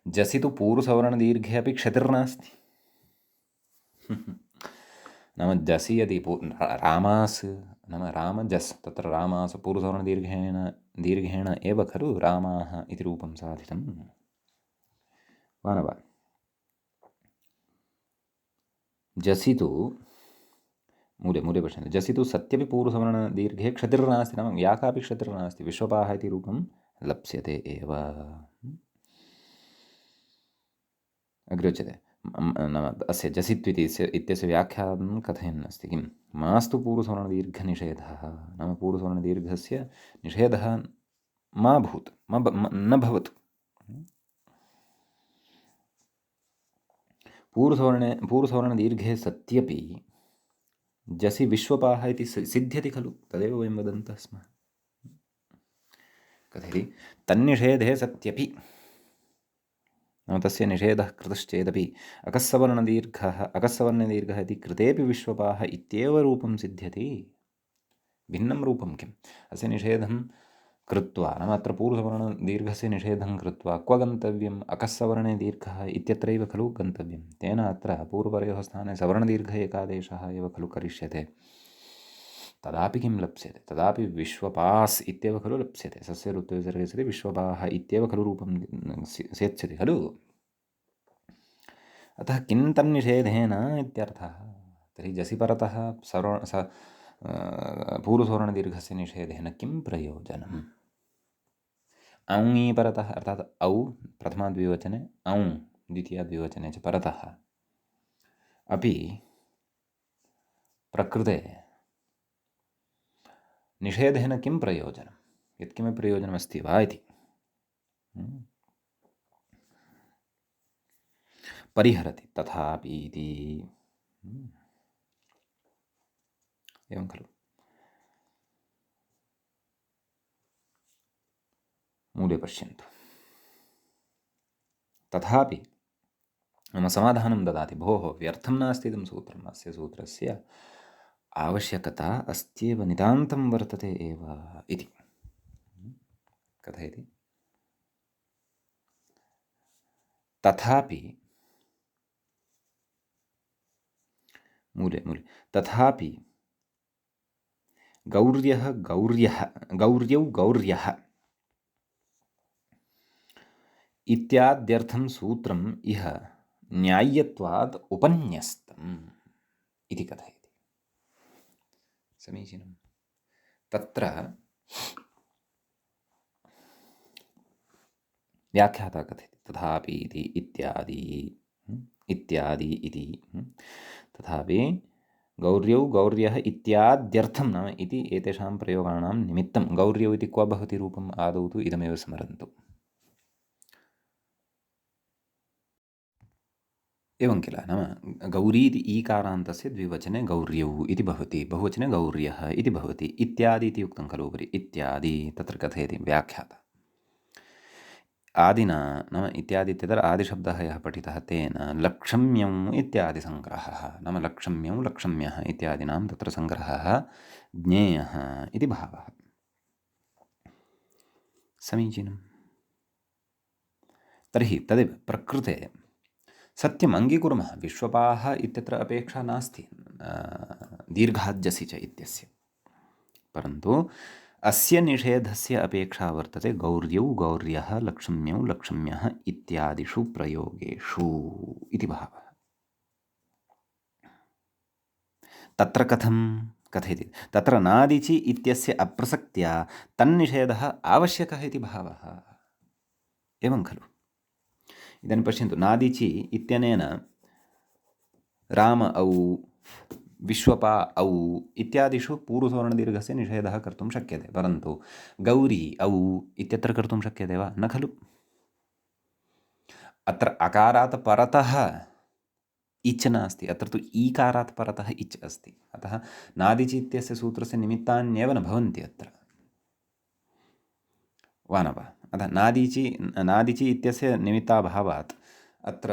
जसि तु पूर्वसवर्णदीर्घे अपि क्षतिर्नास्ति। नाम जसि यदि रामास् नाम रामजस्, तत्र रामास् पूर्वसवर्णदीर्घेण एव खलु रामाः इति रूपं साधितं वा न वा। जसि तु मूले पश्यन्तु, जसि तु सत्यपि पूर्वसवर्णदीर्घे क्षतिर्नास्ति, नाम या कापि क्षतिर्नास्ति, विश्वपाः इति रूपं लप्स्यते एव। अग्रे उच्यते, नाम अस्य जसित्विति इत्यस्य व्याख्यानं कथयन् अस्ति। किं मास्तु पूर्वसवर्णदीर्घनिषेधः, नाम पूर्वसवर्णदीर्घस्य निषेधः मा भूत्, न भवतु। पूर्वसवर्णदीर्घे सत्यपि जसि विश्वपाः इति सिद्ध्यति खलु, तदेव वयं वदन्तः स्मः। कथयति तन्निषेधे सत्यपि, नाम तस्य निषेधः कृतश्चेदपि अकस्सवर्णदीर्घः इति कृतेपि विश्वपाः इत्येव रूपं सिद्ध्यति। भिन्नं रूपं किम्, अस्य निषेधं कृत्वा, नाम अत्र पूर्वसवर्णदीर्घस्य निषेधं कृत्वा क्व गन्तव्यम्, अकस्सवर्णे दीर्घः इत्यत्रैव खलु गन्तव्यं। तेन अत्र पूर्वपरयोः स्थाने सवर्णदीर्घ एकादेशः एव खलु करिष्यते। तदापि किं लप्स्यते, तदापि विश्वपास् इत्येव खलु लप्स्यते। सस्य ऋत्विसर्गे सति विश्वपाः इत्येव खलु रूपं सेत्स्यति खलु। अतः किं तन्निषेधेन इत्यर्थः। तर्हि जसि परतः पूर्वसवर्णदीर्घस्य निषेधेन किं प्रयोजनम्। औङि परतः अर्थात् औ प्रथमाद्विवचने, औ द्वितीयाद्विवचने च परतः अपि प्रकृते निषेधेन किं प्रयोजनं, यत्किमपि प्रयोजनमस्ति वा इति परिहरति। तथापि इति एवं खलु। मूले पश्यन्तु, तथापि नाम समाधानं ददाति, भोः व्यर्थं नास्ति इदं सूत्रम्, अस्य सूत्रस्य आवश्यकता अस्त्येव, नितान्तं वर्तते एव इति कथयति। तथापि मूले तथापि गौर्यः इत्याद्यर्थं सूत्रम् इह न्याय्यत्वात् उपन्यस्तम् इति कथयति। समीचीनं। तत्र व्याख्याता कथयति तथापि इति इत्यादि इति तथापि गौर्यः इत्याद्यर्थं, नाम इति एतेषां प्रयोगाणां निमित्तं। गौर्यौ इति क्व भवति रूपम्, आदौ तु इदमेव स्मरन्तु। एवं किल, नाम गौरी इति ईकारान्तस्य द्विवचने गौर्यौ इति भवति, बहुवचने गौर्यः इति भवति। इत्यादि इति उक्तं खलु उपरि, इत्यादि तत्र कथयति व्याख्याता। आदिना नाम इत्यादि इत्यत्र आदिशब्दः यः पठितः तेन लक्षम्यौ इत्यादि सङ्ग्रहः, नाम लक्षम्यौ लक्षम्यः इत्यादीनां तत्र सङ्ग्रहः ज्ञेयः इति भावः। समीचीनं। तर्हि तदेव प्रकृते सत्यम् अङ्गीकुर्मः, विश्वपाः इत्यत्र अपेक्षा नास्ति दीर्घाद्यसि च इत्यस्य, परन्तु अस्य निषेधस्य अपेक्षा वर्तते गौर्यौ गौर्यः लक्ष्म्यौ लक्ष्म्यः इत्यादिषु प्रयोगेषु इति भावः। तत्र कथं कथयति, तत्र नादिचि इत्यस्य अप्रसक्त्या तन्निषेधः आवश्यकः इति भावः। एवं खलु। इदानीं पश्यन्तु, नादिचि इत्यनेन राम औ विश्वपा औ इत्यादिषु पूर्वसवर्णदीर्घस्य निषेधः कर्तुं शक्यते, परन्तु गौरी औ इत्यत्र कर्तुं शक्यते वा? न खलु। अत्र अकारात् परतः इच् नास्ति, अत्र तु ईकारात् परतः इच् अस्ति, अतः नादिचि इत्यस्य सूत्रस्य निमित्तान्येव न भवन्ति अत्र, वा न वा? अतः नादिचि इत्यस्य निमित्ताभावात् अत्र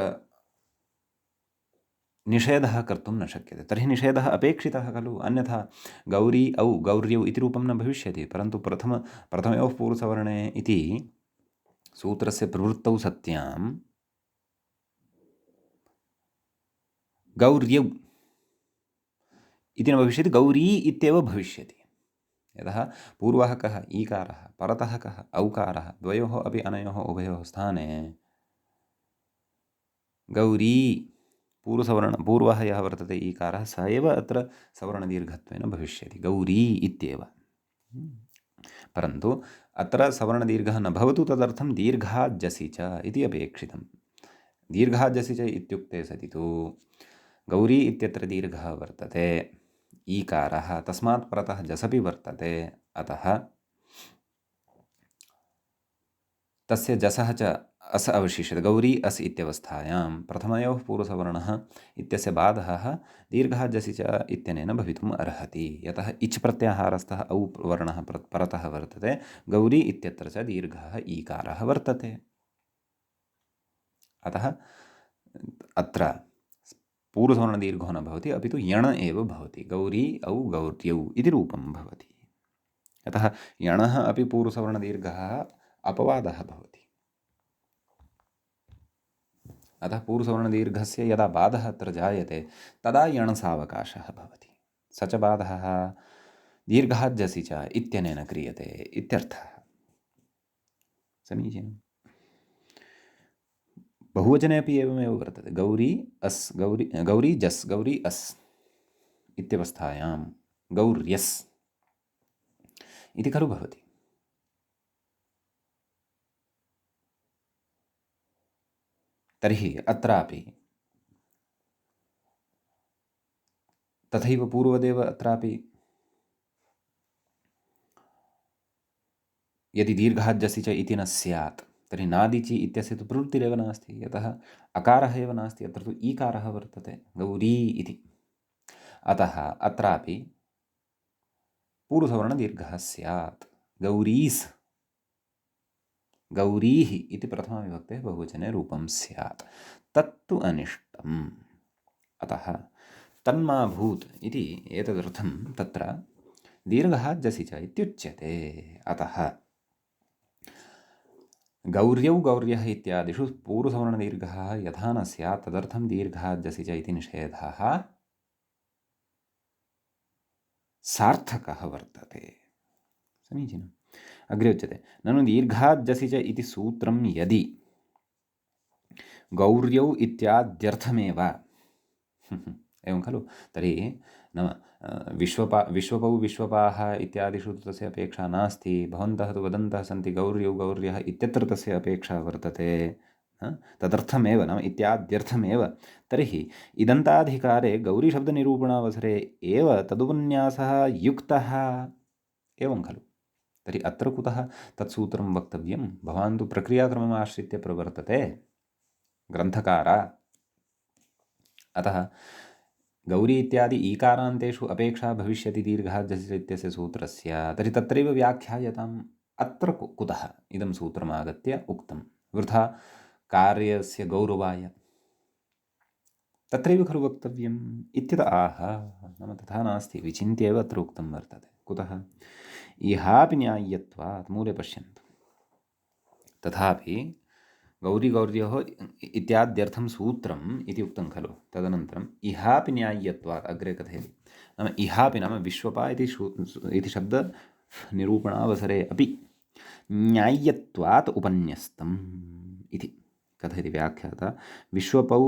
निषेधः कर्तुं न शक्यते। तर्हि निषेधः अपेक्षितः खलु, अन्यथा गौरी औ गौर्यौ इति रूपं न भविष्यति, परन्तु प्रथमयोः पूर्वसवर्णे इति सूत्रस्य प्रवृत्तौ सत्यां गौर्यौ इति न भविष्यति, गौरी इत्येव भविष्यति। यतः पूर्वः कः ईकारः, परतः कः औकारः, द्वयोः अपि अनयोः उभयोः स्थाने गौरी पूर्वः यः वर्तते ईकारः स एव अत्र सवर्णदीर्घत्वेन भविष्यति, गौरी इत्येव। परन्तु अत्र सवर्णदीर्घः न भवतु, तदर्थं दीर्घाज्जसि च इति अपेक्षितं। दीर्घाज्जसि च इत्युक्ते सति तु गौरी इत्यत्र दीर्घः वर्तते, ईकारः, तस्मात् परतः जसपि वर्तते, अतः तस्य जसः च अस् अवशिष्यते। गौरी अस् इत्यवस्थायां प्रथमयोः पूर्वसवर्णः इत्यस्य बाधः दीर्घः जसि च इत्यनेन भवितुम् अर्हति, यतः इच् प्रत्याहारस्थः औ वर्णः परतः वर्तते, गौरी इत्यत्र च दीर्घः ईकारः वर्तते। अतः अत्र पूर्वसवर्णदीर्घो न भवति, अपि तु यण एव भवति, गौरी औ गौर्यौ इति रूपं भवति। यतः यणः अपि पूर्वसवर्णदीर्घः अपवादः भवति, अतः पूर्वसवर्णदीर्घस्य यदा बाधः अत्र जायते तदा यणसावकाशः भवति, स च बाधः दीर्घाज्जसि च इत्यनेन क्रियते इत्यर्थः। समीचीनम्। बहुवचने अपि एवमेव वर्तते, गौरी अस् गौरी जस् गौरी अस् इत्यवस्थायां गौर्यस् इति खलु भवति। तर्हि अत्रापि तथैव पूर्वदेव अत्रापि यदि दीर्घाज्जसि च इति न स्यात् तर्हि नादिचि इत्यस्य तु प्रवृत्तिरेव नास्ति, यतः अकारः एव नास्ति, अत्र तु ईकारः वर्तते, गौरी इति। अतः अत्रापि पूर्वसवर्णदीर्घः स्यात्, गौरीस्, गौरीः इति प्रथमाविभक्तेः बहुवचने रूपं स्यात्, तत्तु अनिष्टम्। अतः तन्मा भूत् इति एतदर्थं तत्र दीर्घः जसि च इत्युच्यते। अतः गौर्यौ गौर्यः इत्यादिषु पूर्वसवर्णदीर्घः यथा न स्यात् तदर्थं दीर्घः जसि च इति निषेधः सार्थकः वर्तते। समीचीनम्। अग्रे उच्यते, ननु दीर्घाज्जसि च इति सूत्रं यदि गौर्यौ इत्याद्यर्थमेव एवं खलु, तर्हि नाम विश्वपौ विश्वपाः इत्यादिषु तस्य अपेक्षा नास्ति, भवन्तः तु वदन्तः सन्ति गौर्यौ गौर्यः इत्यत्र तस्य अपेक्षा वर्तते, तदर्थमेव नाम इत्याद्यर्थमेव, तर्हि इदन्ताधिकारे गौरीशब्दनिरूपणावसरे एव तदुपन्यासः युक्तः, एवं खलु। तर्हि अत्र कुतः तत्सूत्रं वक्तव्यं? भवान् तु प्रक्रियाक्रमम् आश्रित्य प्रवर्तते ग्रन्थकार, अतः गौरी इत्यादि ईकारान्तेषु अपेक्षा भविष्यति दीर्घाद् इत्यस्य सूत्रस्य, तर्हि तत्रैव व्याख्यायताम्। अत्र कुतः इदं सूत्रमागत्य उक्तं? वृथा कार्यस्य गौरवाय तत्रैव खलु वक्तव्यम् इत्यत आह। नाम तथा नास्ति, विचिन्त्य एव अत्र उक्तं वर्तते। कुतः? इहापि न्याय्यत्वात्, मूले पश्यन्तु। तथापि गौरीगौर्योः इत्याद्यर्थं सूत्रम् इति उक्तं खलु। तदनन्तरम् इहापि न्याय्यत्वात् अग्रे कथयति। नाम इहापि नाम विश्वपा इति शब्दनिरूपणावसरे अपि न्याय्यत्वात् उपन्यस्तम् इति कथयति व्याख्याता। विश्वपौ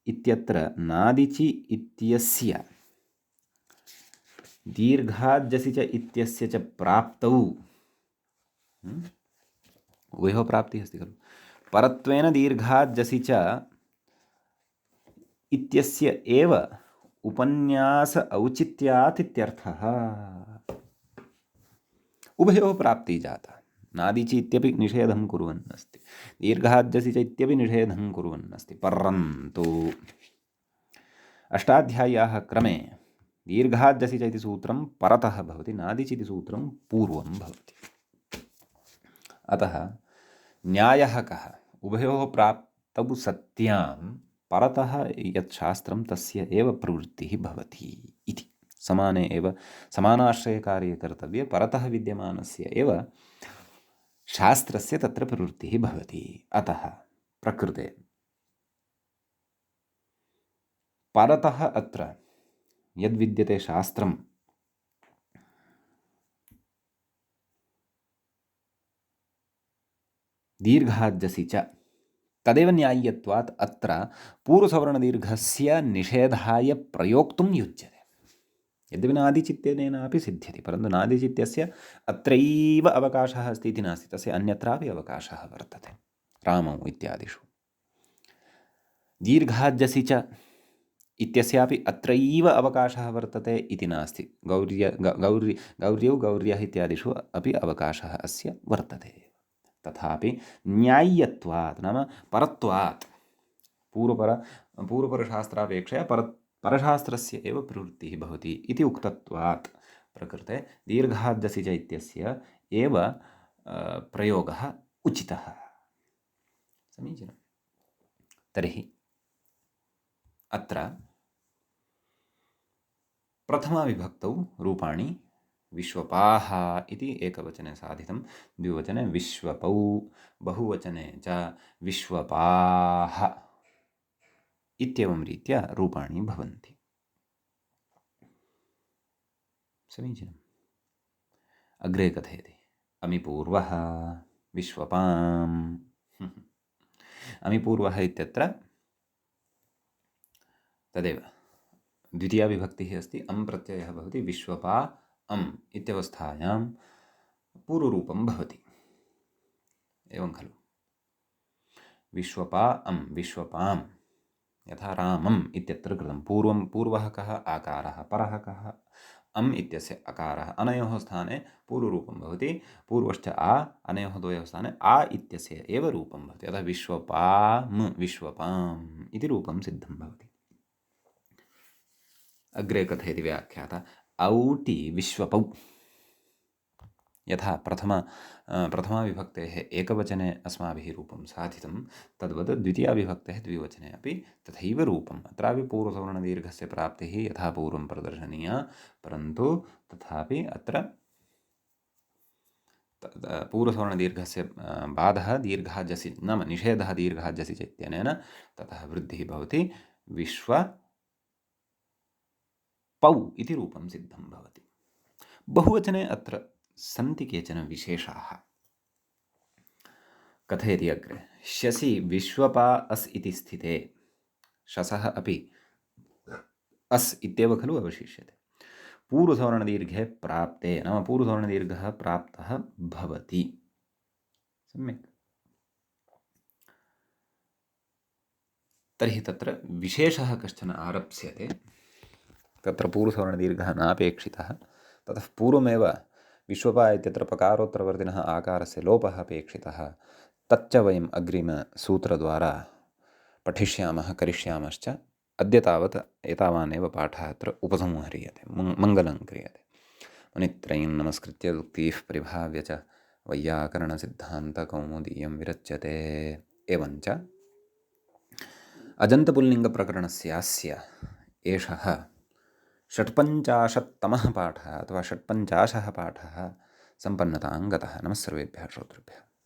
इत्यत्र नादिचि इत्यस्य दीर्घाज्जसि च इत्यस्य च प्राप्तौ उभयोः प्राप्तिः अस्ति खलु। परत्वेन दीर्घाज्जसि च इत्यस्य एव उपन्यास औचित्यात् इत्यर्थः। उभयोः प्राप्तिः जाता। नादिचि इत्यपि निषेधं कुर्वन् अस्ति, दीर्घाज्जसि च इत्यपि निषेधं कुर्वन् अस्ति। परन्तु अष्टाध्याय्याः क्रमे दीर्घाज्जसि च इति सूत्रं परतः भवति, नादिचि इति सूत्रं पूर्वं भवति। अतः न्यायः कः? उभयोः प्राप्तौ सत्यां परतः यत् शास्त्रं तस्य एव प्रवृत्तिः भवति इति। समाने एव समानाश्रयकार्ये कर्तव्ये परतः विद्यमानस्य एव शास्त्रस्य तत्र प्रवृत्तिः भवति। अतः प्रकृते परतः अत्र यद्विद्यते शास्त्रं दीर्घाज्जसि च तदेव न्याय्यत्वात् अत्र पूर्वसवर्णदीर्घस्य निषेधाय प्रयोक्तुं युज्यते। यद्यपि नादिचित्यनेनापि सिद्ध्यति, परन्तु नादिचित्यस्य अत्रैव अवकाशः अस्ति इति नास्ति, तस्य अन्यत्रापि अवकाशः वर्तते रामौ इत्यादिषु। दीर्घाज्जसि च इत्यस्यापि अत्रैव अवकाशः वर्तते इति नास्ति, गौर्यौ गौर्यः इत्यादिषु अपि अवकाशः अस्य वर्तते। तथापि न्याय्यत्वात् नाम परत्वात् पूर्वपरशास्त्रापेक्षया परशास्त्रस्य एव प्रवृत्तिः भवति इति उक्तत्वात् प्रकृते दीर्घाद्जसि च इत्यस्य एव प्रयोगः उचितः। समीचीनं। तर्हि अत्र प्रथमाविभक्तौ रूपाणि विश्वपाः इति एकवचने साधितं, द्विवचने विश्वपौ, बहुवचने च विश्वपाः इत्येवं रीत्या रूपाणि भवन्ति। समीचीनम्। अग्रे कथयति अमिपूर्वः विश्वपाम्। अमिपूर्वः इत्यत्र तदेव द्वितीया विभक्तिः अस्ति, अं प्रत्ययः भवति, विश्वपा अम् इत्यवस्थायां पूर्वरूपं भवति। एवं खलु। विश्वपा अं विश्वपाम्, यथा रामम् इत्यत्र कृतं। पूर्वः कः? आकारः। परः कः? अम् इत्यस्य अकारः। अनयोः स्थाने पूर्वरूपं भवति, पूर्वश्च आ, अनयोः द्वयोः स्थाने आ इत्यस्य एव रूपं भवति। अतः विश्वपाम् विश्वपाम् इति रूपं सिद्धं भवति। अग्रे कथयति व्याख्याता औटि विश्वपौ। यथा प्रथमाविभक्तेः एकवचने अस्माभिः रूपं साधितं, तद्वत् द्वितीयाविभक्तेः द्विवचने अपि तथैव रूपम्। अत्रापि पूर्वसवर्णदीर्घस्य प्राप्तिः यथा पूर्वं प्रदर्शनीया, परन्तु तथापि अत्र पूर्वसवर्णदीर्घस्य बाधः दीर्घाज्जसि नाम निषेधः दीर्घाज्जसि च इत्यनेन ततः वृद्धिः भवति। विश्वपौ इति रूपं सिद्धं भवति। बहुवचने अत्र सन्ति केचन विशेषाः। कथयति अग्रे शसि विश्वपा अस् इति स्थिते, शसः अपि अस् इत्येव खलु अवशिष्यते। पूर्वसवर्णदीर्घे प्राप्ते नाम पूर्वसवर्णदीर्घः प्राप्तः भवति। सम्यक्। तर्हि तत्र विशेषः कश्चन आरप्स्यते। तत्र पूर्वसवर्णदीर्घः नापेक्षितः, ततः पूर्वमेव विश्वपा इत्यत्र पकारोत्तरवर्तिनः आकारस्य लोपः अपेक्षितः। तच्च वयम् अग्रिमसूत्रद्वारा पठिष्यामः, करिष्यामश्च। अद्य तावत् एतावानेव पाठः अत्र उपसंह्रियते, मङ्गलं क्रियते। मुनित्रयं नमस्कृत्य उक्तिः परिभाव्य च वैयाकरणसिद्धान्तकौमुदीयं विरच्यते। एवञ्च अजन्तपुल्लिङ्गप्रकरणस्यास्य एषः षट्पञ्चाशत्तमः पाठः अथवा षट्पञ्चाशः पाठः सम्पन्नतां गतः। नमः सर्वेभ्यः श्रोतृभ्यः।